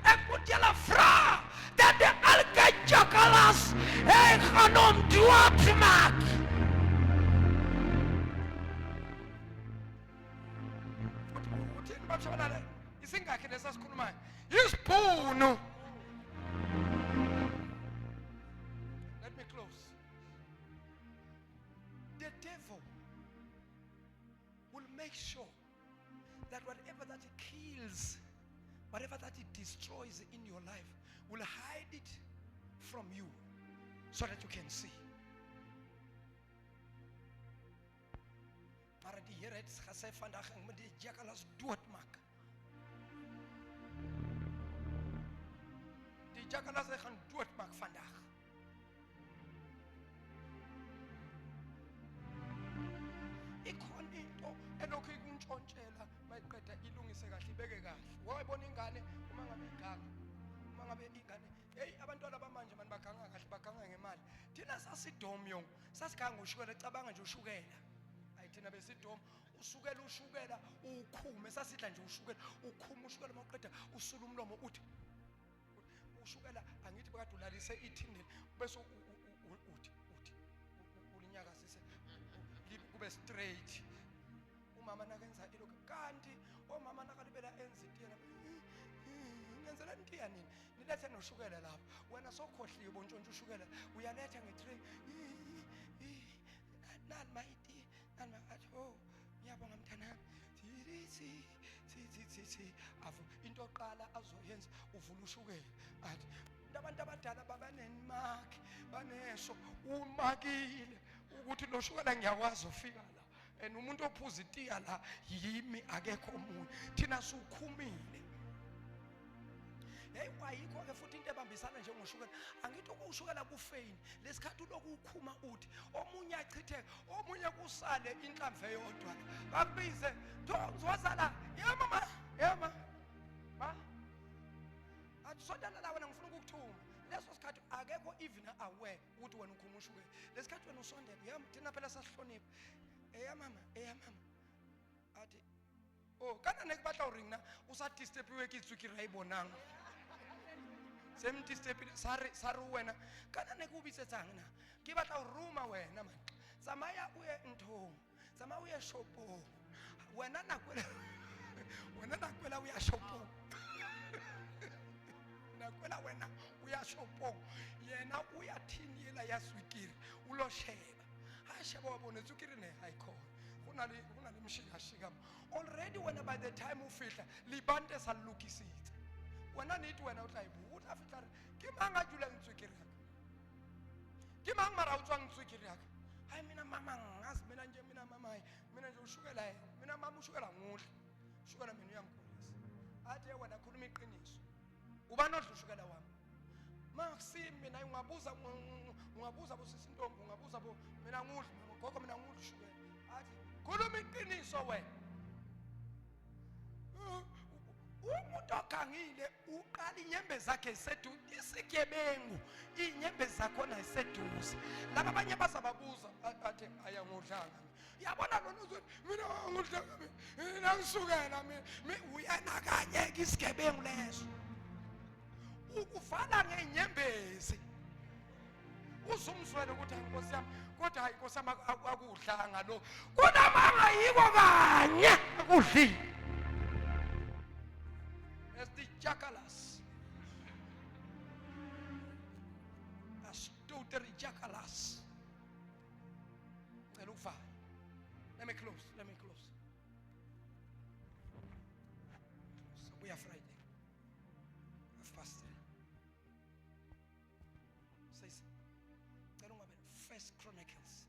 ek moet julle vra dat die elke jackalas ek gaan hom doodmaak. Uthini babshabalala? Isingakhe lesasikhulumayo. Isibhunu. Let me close. The devil will make sure that whatever that he kills, whatever that he destroys in your life, will hide it from you so that you can see. maar die Here het gesê vandag ek moet die jackalas doodmaak. Die jackalas gaan doodmaak vandag. Ikhona into elokhu ikuntshontshela mayiqeda ilungise kahle ibeke kahle. Wayibona ingane uma ngabe iganga. Uma ngabe ingane, hey abantwana bamanje manje baganga kahle baganga ngemali. Thina sasidomyo, sasiganga ushukela ecabanga nje ushukela. Hayi thina besidomo ushukela ukhume sasidla nje ushukela ukhuma ushukela mawuqeda usula umlomo uthi ushukela angithi bekade ulalise ithindeni bese uthi ulinyakazise kube straight. Umama nakenza ilokho kanti omama nakalibela enza itiyana ngenzela intiya nini nilethe noshukela lapha wena sokhohliwe bontshontsha ushukela uyaletha ngetray nani mayiti nani athi oh ngiyabonga mntanami thi afu into oqala azoyenza uvula ushukela athi abantu abadala babanenmark banesho umakile ukuthi lo shukela ngiyakwazi ufika la and umuntu ophuza itiya la yimi akekho omunye thina sukhumile. Hey wayikho ke futhi into ebambisana njengoshukela angithi ukushukela kufeyini lesikhathi lokukhuma uthi omunye achitheke omunye kusale inhlamvu eyodwa bakubize ngizozala yama ha athi sondela la wena ngifuna ukukuthuma leso sikhathi akekho even aware ukuthi wena ukhuma ushukela lesikhathi wena usondela yama thina phela sasihlonipha eyamama athi oh kana nekubahla uringna usadistepiwe kitsukiri ayibonanga semti stepi sari wena kana nekubisetsang na ke batla uruma wena man tsamaya uye nthong tsamaya uye shopong wena nakwela uya shopong nakwela wena uya shopong yena uya thiniyela ya swikiri ulo sheba ha sheba wabona swikiri ne hayikhona kunale mshika already wena by the time ufihla libante salukisitse wena nithi wena utlayibu utla fihla ke manga jula ngitswikiri yakho ke manga mara utswa ngitswikiri yakho hayi mina mama ngazi mina nje ushukela yena mina mama ushukela ngudla ushukela mina uyangigulisa athi wena khuluma iqiniso ubani odla ushukela wami makusimi mina ungabuza bo sisintombi ungabuza bo mina ngudla gogo mina ngudla ushukela athi khuluma iqiniso wena umuntu ogangile uqala inyembe zakhe iseduze isigebengu inyembe zakho na iseduze laba abanye bazababuza athi ayangudlanga yabona lona uzothi mina ngudlanga mina ngisukela mina uyanakanyeka isigebengu leso ukuvala ngenyembezi uzumzwele ukuthi inkosi yami kodwa hayi inkosi yami akudlanga lo kunamanga yiko kanye akudlile as the jackalas astuteri jackalas. Let me close so we are Friday I've fasted says First Chronicles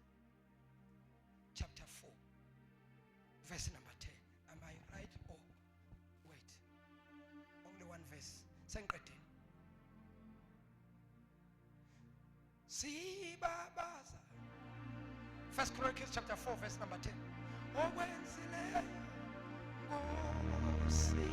chapter 4 verse number 10. Am I right or wait? Only one verse. Senqedeni. Sibabaza. First Chronicles chapter 4 verse number 10. Okwenzile Nkosi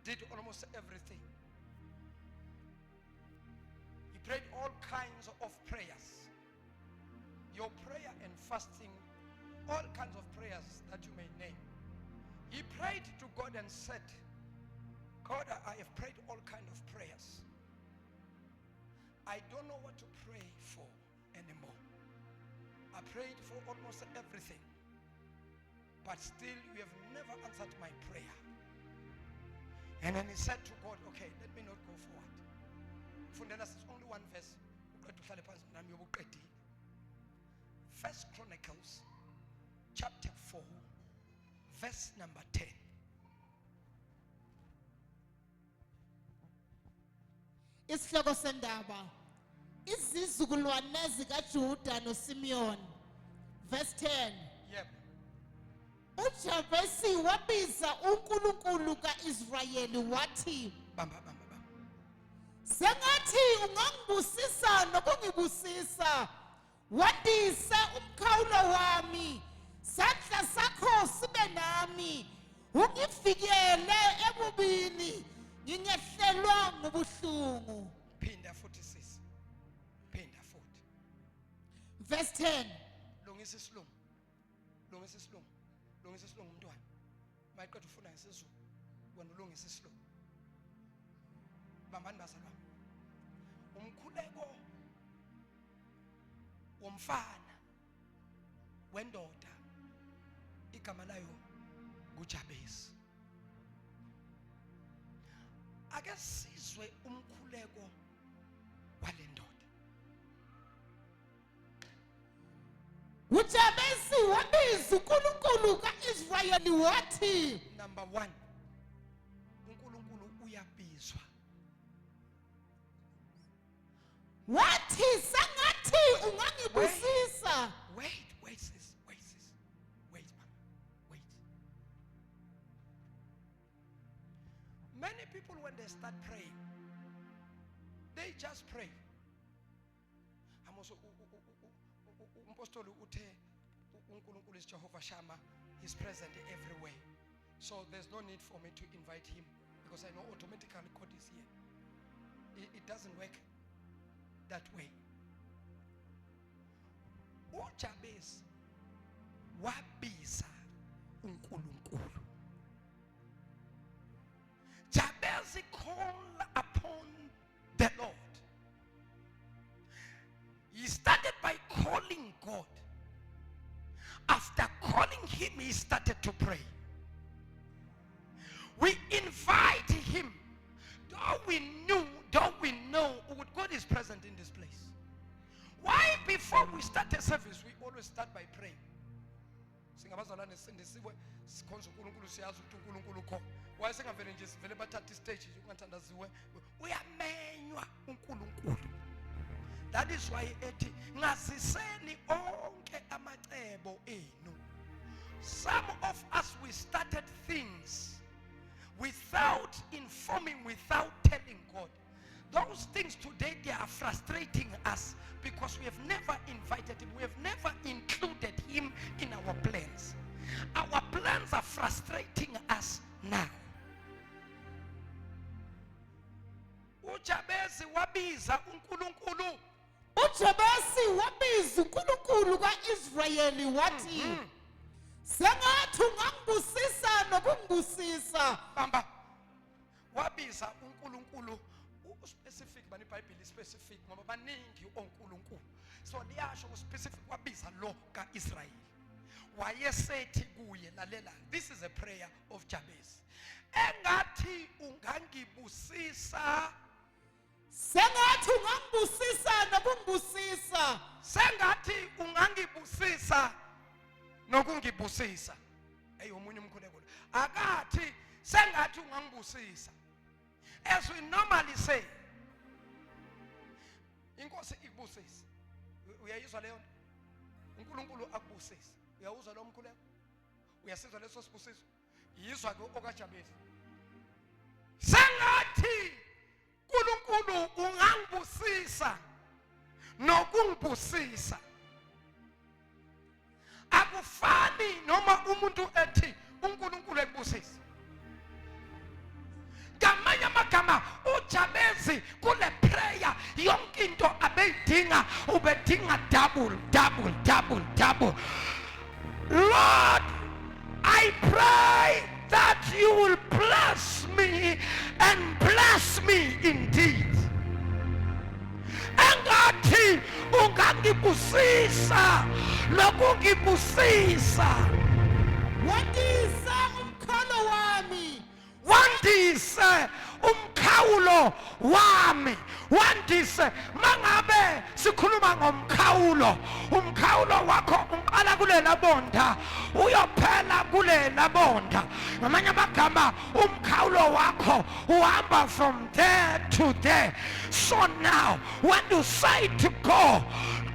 did almost everything. He prayed all kinds of prayers. Your prayer and fasting, all kinds of prayers that you may name. He prayed to God and said, God, I have prayed all kinds of prayers. I don't know what to pray for anymore. I prayed for almost everything. But still, you have never answered my prayer. And then he said to God, okay, let me not go forward. Fundela says only one verse. 1 Chronicles chapter 4, verse number 10. Isihloko sendaba izizukulwane zikaJuda noSimeon, verse 10. Yep. uJabesi wabiza uNkulunkulu kaIsrayeli wathi, Bam. sengathi ungangibusisa nokungibusisa, wandise umkhawulo wami, sandla sakho sibe nami, ungivikele ebubini, ngingehlelwa ngubuhlungu. Phinda futhi sis. Phinda futhi. Verse 10. Lungisa isilungu. Lungisa isilungu. Lungisa isilungu umntwana. Mayiqeda ufunda ngesizulu. Wena ulungisa isilungu. Bambani bazalwane. Umkhuleko womfana wendoda igama layo nguJabesi. Ake sizwe umkhuleko walendoda. uJabesi wabiza uNkulunkulu kaIsrayeli wathi, Number 1, uNkulunkulu uyabizwa. wathi sengathi ungangibusisa. Wait, sis. Wait, mama. Wait. Many people, when they start praying, they just pray. I'm also umpostoli uthe uNkulunkulu is Jehovah Shammah. He's present everywhere. So there's no need for me to invite him because I know automatically God is here. It doesn't work that way. uJabesi wabiza uNkulunkulu. Jabesi called upon the Lord. He started by calling God. After calling him, he started to pray. We invite him. Though we know God is present in this place. Why before we start a service, we always start by praying? Singabazalwane sindisiwe sikhonza uNkulunkulu siyazi ukuthi uNkulunkulu khona. Why singavele nje sivele bathatha istage ukuthandaziwe uyamenywa uNkulunkulu. That is why ethi ngaziseni onke amacebo enu. Some of us, we started things without informing, without telling God. Those things today, they are frustrating us because we have never invited him. We have never included him in our plans. Our plans are frustrating us now. uJabesi wabiza uNkulunkulu. uJabesi wabiza uNkulunkulu kaIsrayeli wathi, sengathi ungangibusisa nokungibusisa. Bamba. Wabiza uNkulunkulu specific, bani iBhayibheli specific ngoba baningi oNkulunkulu. So liyasho specific wabiza lo kaIsrayeli. Wayesethi kuye lalela. This is a prayer of Jabesi. Engathi ungangibusisa. Sengathi ungangibusisa nokungibusisa. Sengathi ungangibusisa nokungibusisa. Hey omunye umkhuleko. Akathi sengathi ungangibusisa. As we normally say, inkosi ikubusisa. Uyayizwa leyo nto? uNkulunkulu akubusisa. Uyawuzwa lo mkhuleko? Uyasizwa leso sibusiso? Yizwa ke okaJabesi. Sengathi uNkulunkulu ungangibusisa nokungibusisa. Akufani noma umuntu ethi uNkulunkulu ekubusisa. uJabezi kule prayer yonke into abeyidinga ubedinga double. Lord, I pray that you will bless me and bless me indeed. Engathi ungangibusisa nokungibusisa. wandisa umkhalo wami Wandise umkhawulo wami. Wandise mangabe sikhuluma ngomkhawulo, umkhawulo wakho uqala kulela bonda uyophela kulela bonda. Ngamanye amagama umkhawulo wakho uhamba from there to there. So now when you say to God,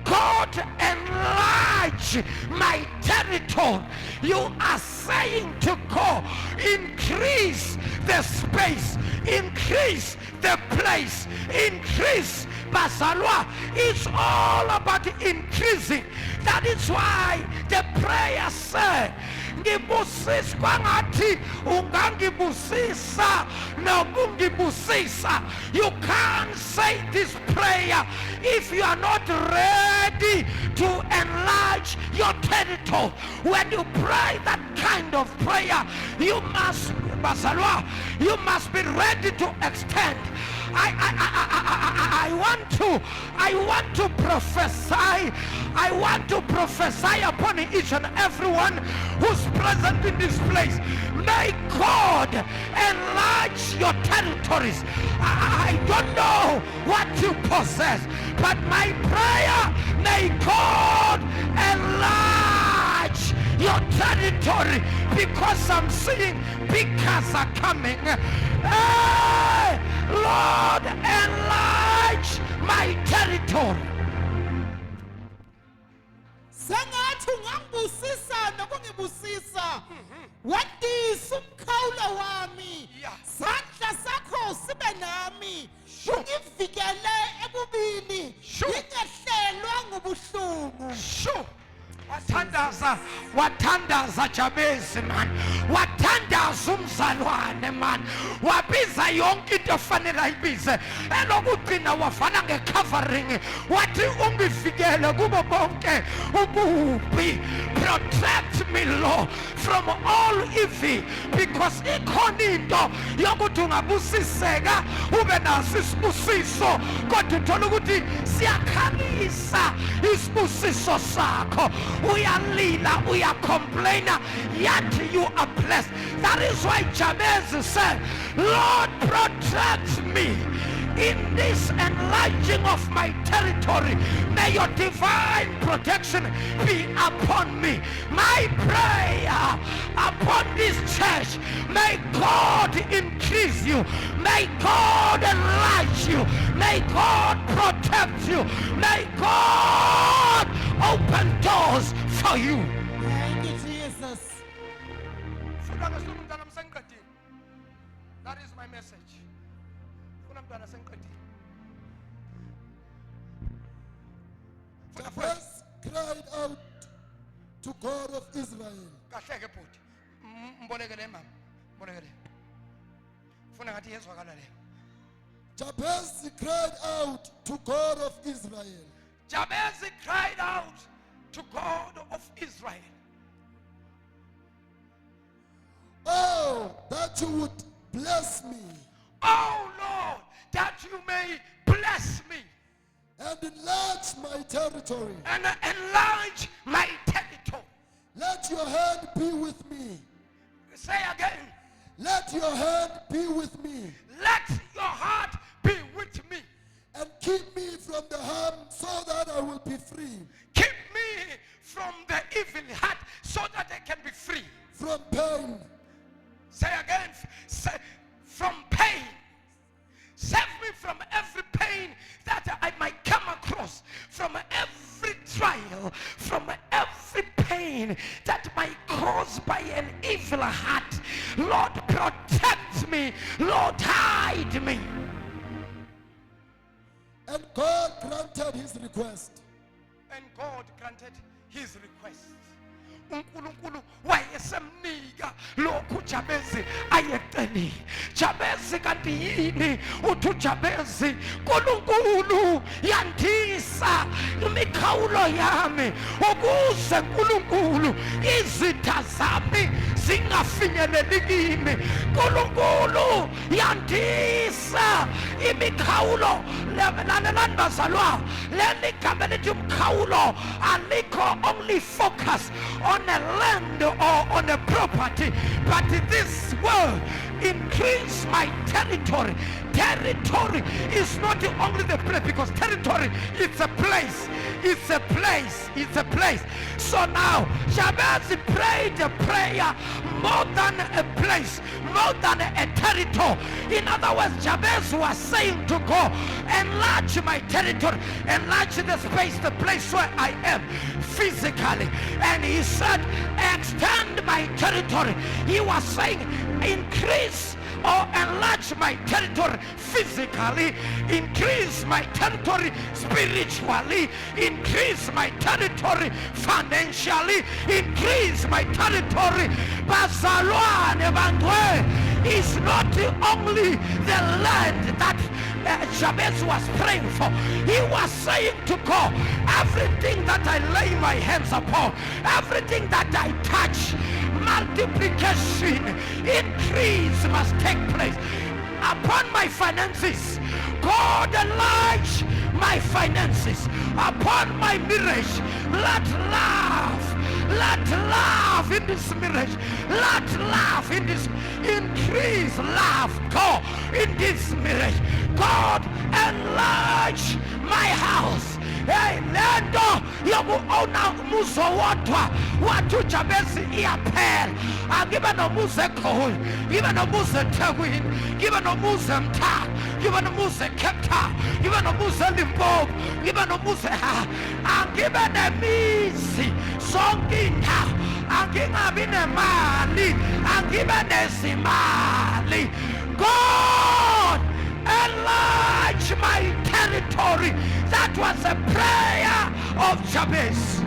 God, enlarge my territory, you are saying to God, increase the space, increase the place, increase. Bazalwa, it's all about increasing. That is why the prayer said, ngibusiswa ngathi ungangibusisa nokungibusisa. You can't say this prayer if you are not ready to enlarge your territory. When you pray that kind of prayer, you must, Bazalwa, you must be ready to extend. I want to prophesy. I want to prophesy upon each and everyone who's present in this place. May God enlarge your territories. I don't know what you possess, but my prayer, may God enlarge your territory, because I'm seeing big cars are coming. Hey, Lord, enlarge my territory. sengathi ungangibusisa nokungibusisa wandisa umkhawulo wami Yeah. sandla sakho sibe nami ungivikele ebubini Sure. ngingehlelwa ngubuhlungu Sure. Wathandaza Jabezi man, wathandaza umzalwane man, wabiza yonke into efanele ayibize, elokugcina wafana ngecovering wathi ungivikele kubo bonke ububi. Protect me, Lord, from all evil, because ikhona into yokuthi ungabusiseka ube naso isibusiso kodwa uthola ukuthi siyakhalisa isibusiso sakho, uyalila, uyacomplaina, yet you are blessed. That is why Jabez said, Lord, protect me in this enlarging of my territory. May your divine protection be upon me. My prayer upon this church, may God increase you, may God enlarge you, may God protect you, may God open doors for you. Thank you, Jesus. That is my message. Jabez cried out to God of Israel. Kahleke bhuti. Mbolekele mama. Mbolekele. Funa ngathi yezwakala le. Jabez cried out to God of Israel. Jabez cried out to God of Israel. Oh, that you would bless me Oh Lord, that you may bless me and enlarge my territory. and enlarge my territory. Let your hand be with me. Say again. Let your hand be with me Let your heart be with me. and keep me from the harm so that I will be free Keep me from the evil heart so that I can be free. from pain. Say again. Say, from pain. Save me from every pain that I might come across, from every trial, from every pain that might cause by an evil heart. Lord, protect me. Lord, hide me. And God granted his request. And God granted his request. uNkulunkulu wayesemnika lokhu Jabezi ayecele. Jabezi kanti yini uthi uJabezi uNkulunkulu yandisa imikhawulo yami ukuze uNkulunkulu izitha zami zingafinyeleli kimi. uNkulunkulu yandisa imikhawulo. Lalelani bazalwa, leli gama lithi umkhawulo alikho only focus on a land or on a property, but this will increase my territory. Territory is not only the place, because territory it's a place. It's a place. It's a place. So now Jabez prayed a prayer more than a place, more than a territory. In other words, Jabez was saying to go, enlarge my territory, enlarge the space, the place where I am physically. And he said, extend my territory. He was saying, increase or enlarge my territory physically, increase my territory spiritually, increase my territory financially, increase my territory. Bazalwane bandwe, is not only the land that Jabez was praying for. He was saying to go, everything that I lay my hands upon, everything that I touch, multiplication, increase must take place. Upon my finances, God enlarge my finances. Upon my marriage, let love in this marriage, let love in this, increase love, go in this marriage. God enlarge my house. Hey, lendo yokuona umuzo wodwa watu Jabezi iyaphela. Angibe nomuzo eGoli, ngibe nomuzo eThekwini, ngibe nomuzo eMthatha, ngibe nomuzo eCape Town, ngibe nomuzo eLimpopo, ngibe nomuzo angibe nemizi zonke indawo, angingabi nemali, angibe nezimali. God enlarge my territory. That was a prayer of Jabez.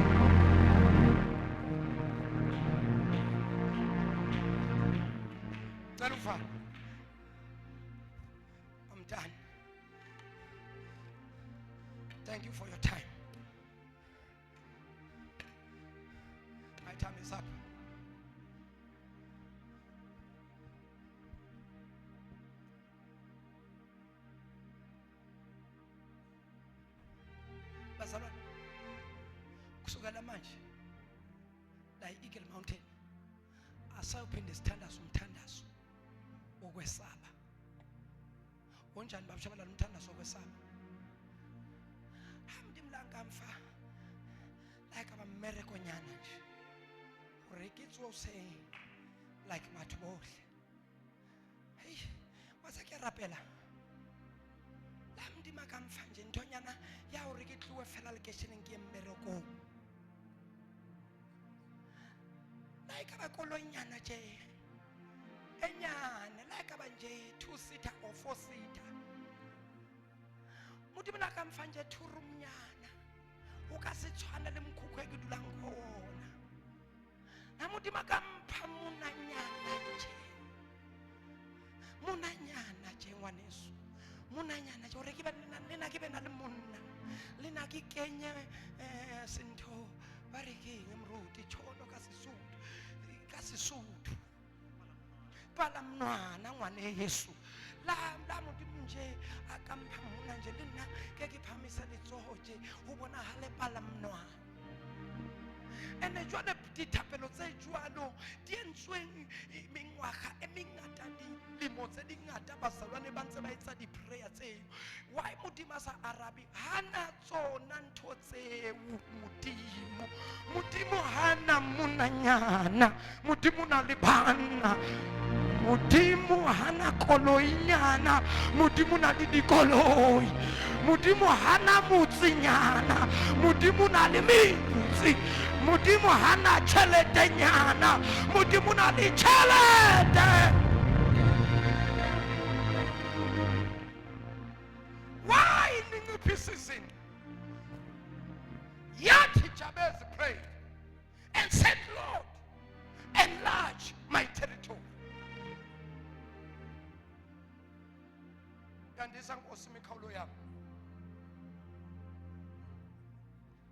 I'm done. Thank you for your time. My time is up. Bazalwane, kusukela manje la Eagle Mountain asawuphinde sithandaze umthandazo wokwesaba. Unjani babashabalala umthandazo wokwesaba? Hamdimlanga mfa like abamerekonyana nje. Urikitsi wo say like matbohle. Hey, what's a rapela? Lamdi makamfa nje ntonyana ya urikitluwe fela lekesheneng ke mmereko. Like abakolonyana nje. Enyane like abanje 2-seater or 4-seater. Muti mina kamfa nje thurumnyana. Ukasitshwana le mkhukhu ekidula ngona. Namuti makampha munanyana nje. Munanyana nje ngwaneso. Munanyana nje ore kiba nina kibe na le monna. Lina ki kenye sinto bariki emruti chono kasisudu. Pala mnwana ngwane Yesu. La muti nje akampha mona nje lina ke ke phamisa letsoho nje ho bona hale pala mnwana. Ene jwale dithapelo tse jwalo di entsweng mengwaga e mengata dilemo tse dingata bazalwane ba ntse ba etsa di-prayer tseo. Why Modimo sa Arabi hana tsona ntho tseo? Modimo hana monanyana, Modimo na le bana, Modimo hana koloinyana, Modimo na le dikoloi, Modimo hana motsinyana, Modimo na le motsi, Modimo hana tšhelete nyana, Modimo na le tšhelete. Why in the new season? Yet Jabez prayed and said, Lord, enlarge my territory. yandisa Nkosi imikhawulo yami.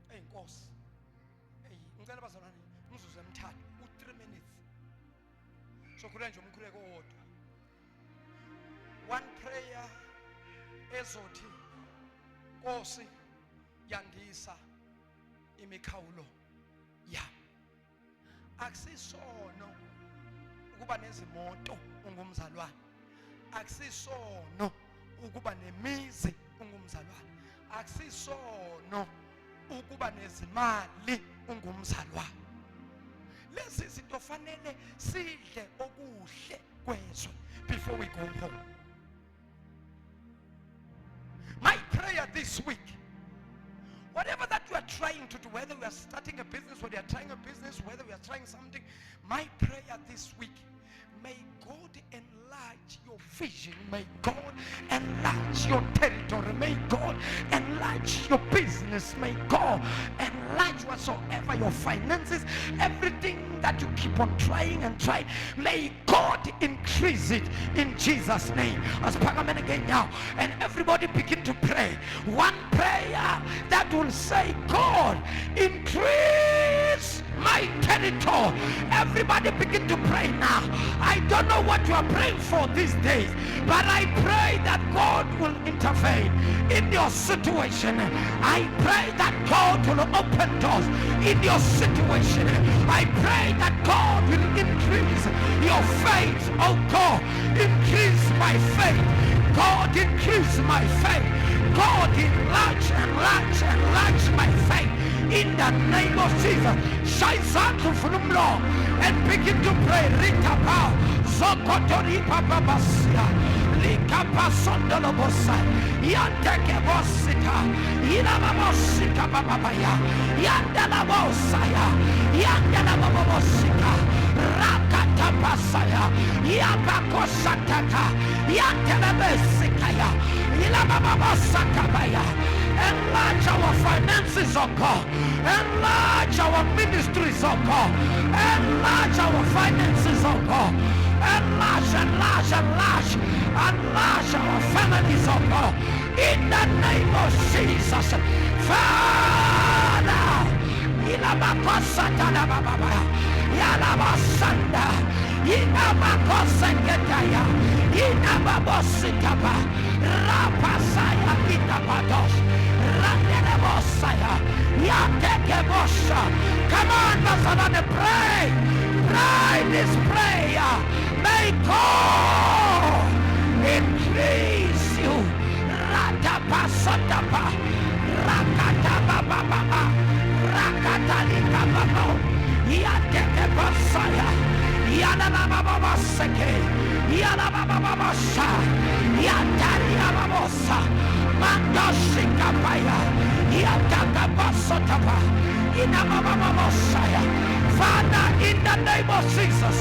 Hey Nkosi, hey ngicela bazalwane umzuzu emthathu u3 minutes sokhula nje umkhuleko owodwa. One prayer ezothi Nkosi yandisa imikhawulo yami. Akusisono ukuba nezimoto ungumzalwane, akusisono ukuba nemizi ungumzalwane, akusisono ukuba nezimali ungumzalwane. Lezi zinto fanele sidle okuhle kwezwe before we go home. My prayer this week, whatever that you are trying to do, whether we are starting a business, whether you are trying a business, whether we are trying something, my prayer this week, may God enlarge your vision, may God enlarge your territory, may God enlarge your business, may God enlarge whatsoever your finances, everything that you keep on trying and trying, may God increase it in Jesus' name. Let's Parliament again now, and everybody begin to pray one prayer that will say, God, increase my territory. Everybody begin to pray now. I don't know what you are praying for these days, but I pray that God will intervene in your situation. I pray that God will open doors in your situation. I pray that God will increase your faith. Oh God, increase my faith. God, increase my faith. God, enlarge my faith. In the name of Jesus, Shaizatu from Lord, and begin to pray. Rita Pa, Zokotori Papa Basia, Lika Pasondolo Bosa, Yanteke Bosita, Inamabosika Babaya, Yandala Bosaya, Yandala Babosika, Rakata Pasaya, Yabako Sataka, Yandala Besikaya, Ilababosakabaya. Enlarge our finances, oh God. Enlarge our ministries, oh God. Enlarge our finances, oh God. Enlarge our families, oh God. In the name of Jesus. Father, Ilabakosatana Baba, Yalabasanda, Inabakoseketaya, Inababositaba, Rapasaya, Itabados. Come on, Masalane, pray. Pray this prayer. May God increase you. Ratapasatapa, Rakatababa, Rakatalika, Yateke Basaya, Yanababa Seke, Yanababa Sha, Yataria Babosa. Mandashikapaya, Yatakapasotapa, Inamamamosaya. Father, in the name of Jesus,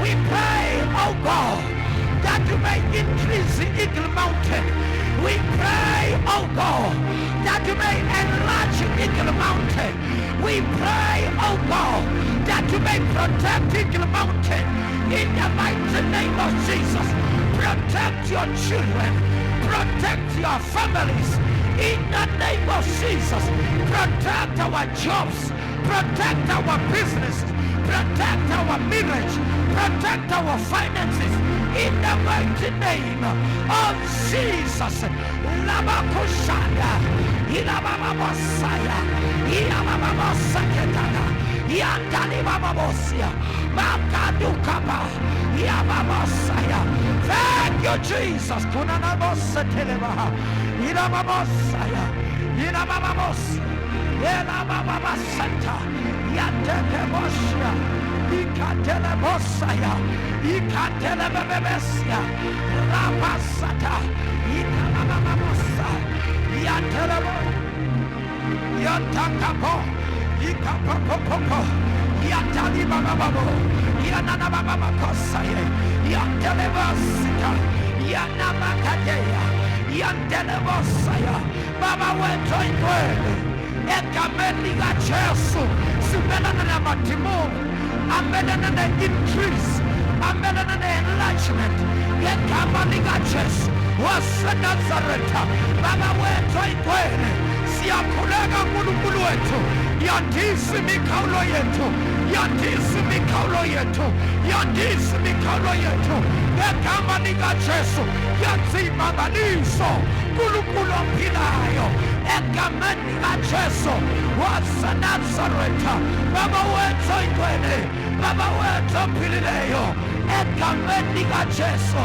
we pray, oh God, that you may increase the Eagle Mountain. We pray, oh God, that you may enlarge the Eagle Mountain. We pray, oh God, that you may protect Eagle Mountain. In the mighty name of Jesus, protect your children. Protect your families in the name of Jesus. Protect our jobs. Protect our business. Protect our marriage. Protect our finances in the mighty name of Jesus. Labakushanda, Ilababasaya, Ilababasaketana, Yantalibababosia, Makadukaba, Yababasaya. Thank you, Jesus. Kunanabosatelebaha, Ilababasaya, Ilabababos, Ilabababasata, Yatekebosia, Ikatelebosaya, Ikatelebebesia, Rabasata, Ikabababosa, Yatelebo, Yatakapo, Ikapopopo, Yatalibababo, Yananababakosaye, Yantelebosita, Yanamakadea, Yantelebosaya, Baba went to word, Ekameliga Chesu, Simelana Matimo, Amelana increase, Amelana enlargement, Ekameliga Chesu. waseNazaretha. Baba wethu oyingcwele, siyakhuleka uNkulunkulu wethu, yandisa imikhawulo yethu, yandisa imikhawulo yethu, yandisa imikhawulo yethu ngegama likaJesu. Yazimangaliso uNkulunkulu ophilayo egameni likaJesu waseNazaretha. Baba wethu oyingcwele, Baba wethu ophilileyo egameni likaJesu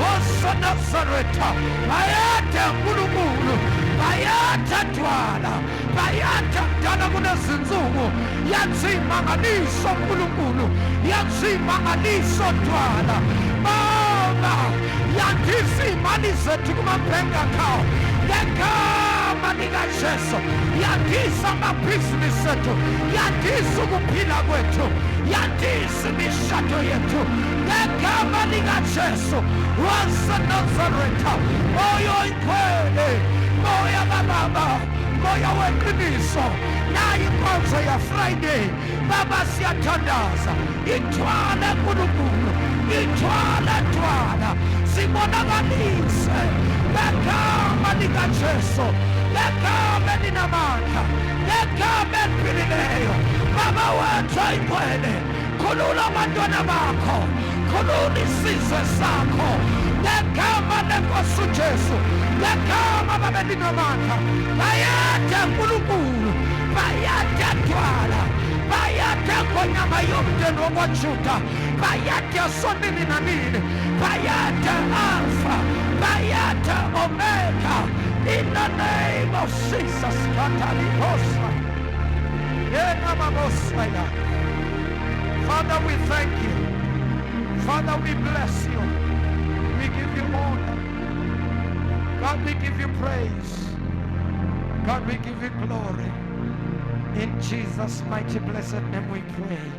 waseNazaretha. Bayade uNkulunkulu, bayade twala, bayade mdala kunezinsuku. Yazimangaliso uNkulunkulu, yazimangaliso twala. Baba yandisa imali zethu kuma-bank account ngegama likaJesu. Yandisa amabhizinisi ethu, yandisa ukuphila kwethu, yandisa imishado yethu ngegama likaJesu waseNazaretha. Moya oyingcwele, moya kababa, moya weqiniso, nayo inkonzo yaFriday. Baba siyathandaza, ithwala uNkulunkulu, ithwala twala, sibonakalise ngegama likaJesu, ngegama elinamandla, ngegama eliphilileyo. Baba wethu oyingcwele, khulula abantwana bakho, khulula isizwe sakho ngegama lenkosi uJesu, ngegama Baba elinamandla. Bayade uNkulunkulu, bayade twala, bayade ngonyama yomndeni wakwaJuda, bayade sonini nanini, bayade Alpha, bayade Omega, in the name of Jesus. Father, we thank you. Father, we bless you. We give you honor. God, we give you praise. God, we give you glory. In Jesus' mighty blessed name we pray.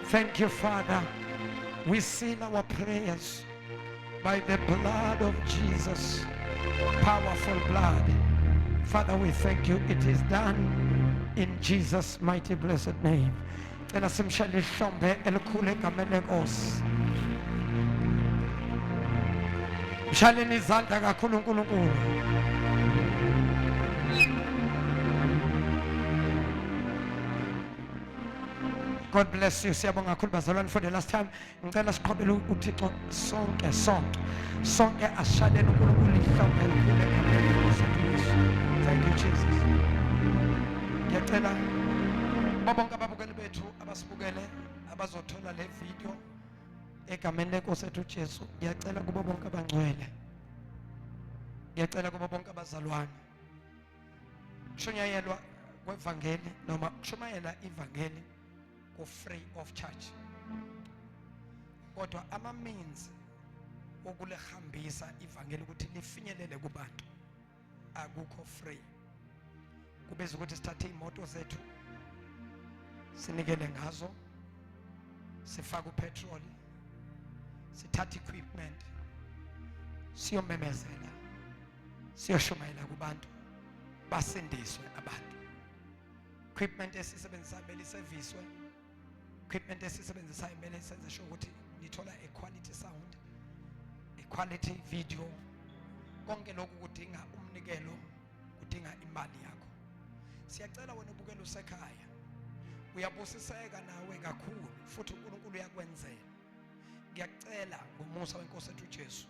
Thank you, Father. We seal our prayers by the blood of Jesus. Powerful blood. Father, we thank you. It is done in Jesus' mighty blessed name. And as I'm sharing shombe elikhulu egama lenkosi. Mshaleni izandla kakhulu uNkulunkulu. God bless you. Siyabonga kakhulu bazalwane. For the last time ngicela siqhubele uThixo sonke ashaleni uNkulunkulu ihlombe elikhulu egama lenkosi. Thank you Jesus. Ngiyacela bonke ababukeli bethu abasibukele abazothola le video egameni lenkosi ethu uJesu. Ngiyacela kubo bonke abangcwele, ngiyacela kubo bonke abazalwane, kushunyayelwa kwevangeli noma kushumayela ivangeli ku free of charge, kodwa ama means okulehambisa ivangeli ukuthi lifinyelele kubantu akukho free. Kubeza ukuthi sithathe imoto zethu sinikele ngazo, sifake upetrol, sithathe equipment, siyomemezela, siyoshumayela kubantu basindiswe abantu. Equipment esisebenzisayo mele iserviswe, equipment esisebenzisayo mele senze sure ukuthi lithola a quality sound, a quality video. Konke lokhu kudinga umnikelo, kudinga imali yakho. Siyacela wena ubukela usekhaya, uyabusiseka nawe kakhulu futhi uNkulunkulu uyakwenzela. Ngiyacela ngomusa wenkosi ethu uJesu,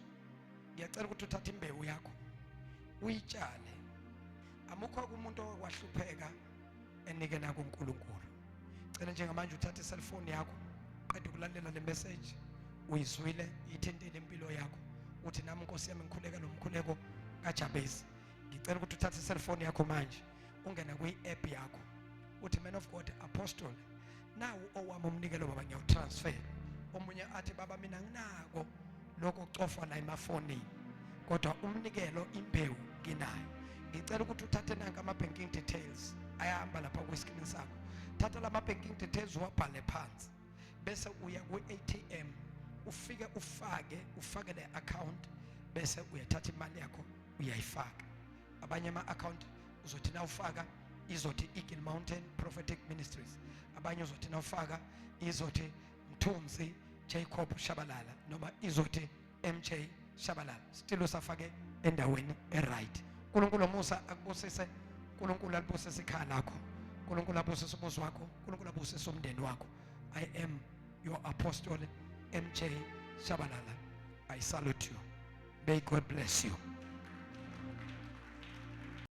ngiyacela ukuthi uthathe imbewu yakho uyitshale. Amukho umuntu okwahlupheka enike nako uNkulunkulu. Cela njengamanje uthathe iselfoni yakho, qeda ukulalela le message, uyizwile ithintile impilo yakho, uthi nami Nkosi yami ngikhuleka nomkhuleko kaJabesi. Ngicela ukuthi uthathe iselfoni yakho manje ungena kwi-app yakho, uthi Man of God Apostle, nawu owami umnikelo baba ngiyawutransfer. Omunye athi baba mina nginako lokho kucofwa la emafonini, kodwa umnikelo imbewu nginayo. Ngicela ukuthi uthathe nanka ama-banking details ayahamba lapha kwiskrini sakho. Thatha lama banking details uwabhale phansi, bese uya ku-ATM ufike ufake le account, bese uyathatha imali yakho uyayifaka. Abanye ama-account uzothi na ufaka izothi Eagle Mountain Prophetic Ministries, abanye uzothi na ufaka izothi Mthunzi Jacob Shabalala, noma izothi MJ Shabalala still usafake endaweni right. uNkulunkulu Musa akubusise, uNkulunkulu alibusise ikhaya lakho, uNkulunkulu abusise umuzi wakho, uNkulunkulu abusise umndeni wakho. I am your apostle MJ Shabalala. I salute you. May God bless you.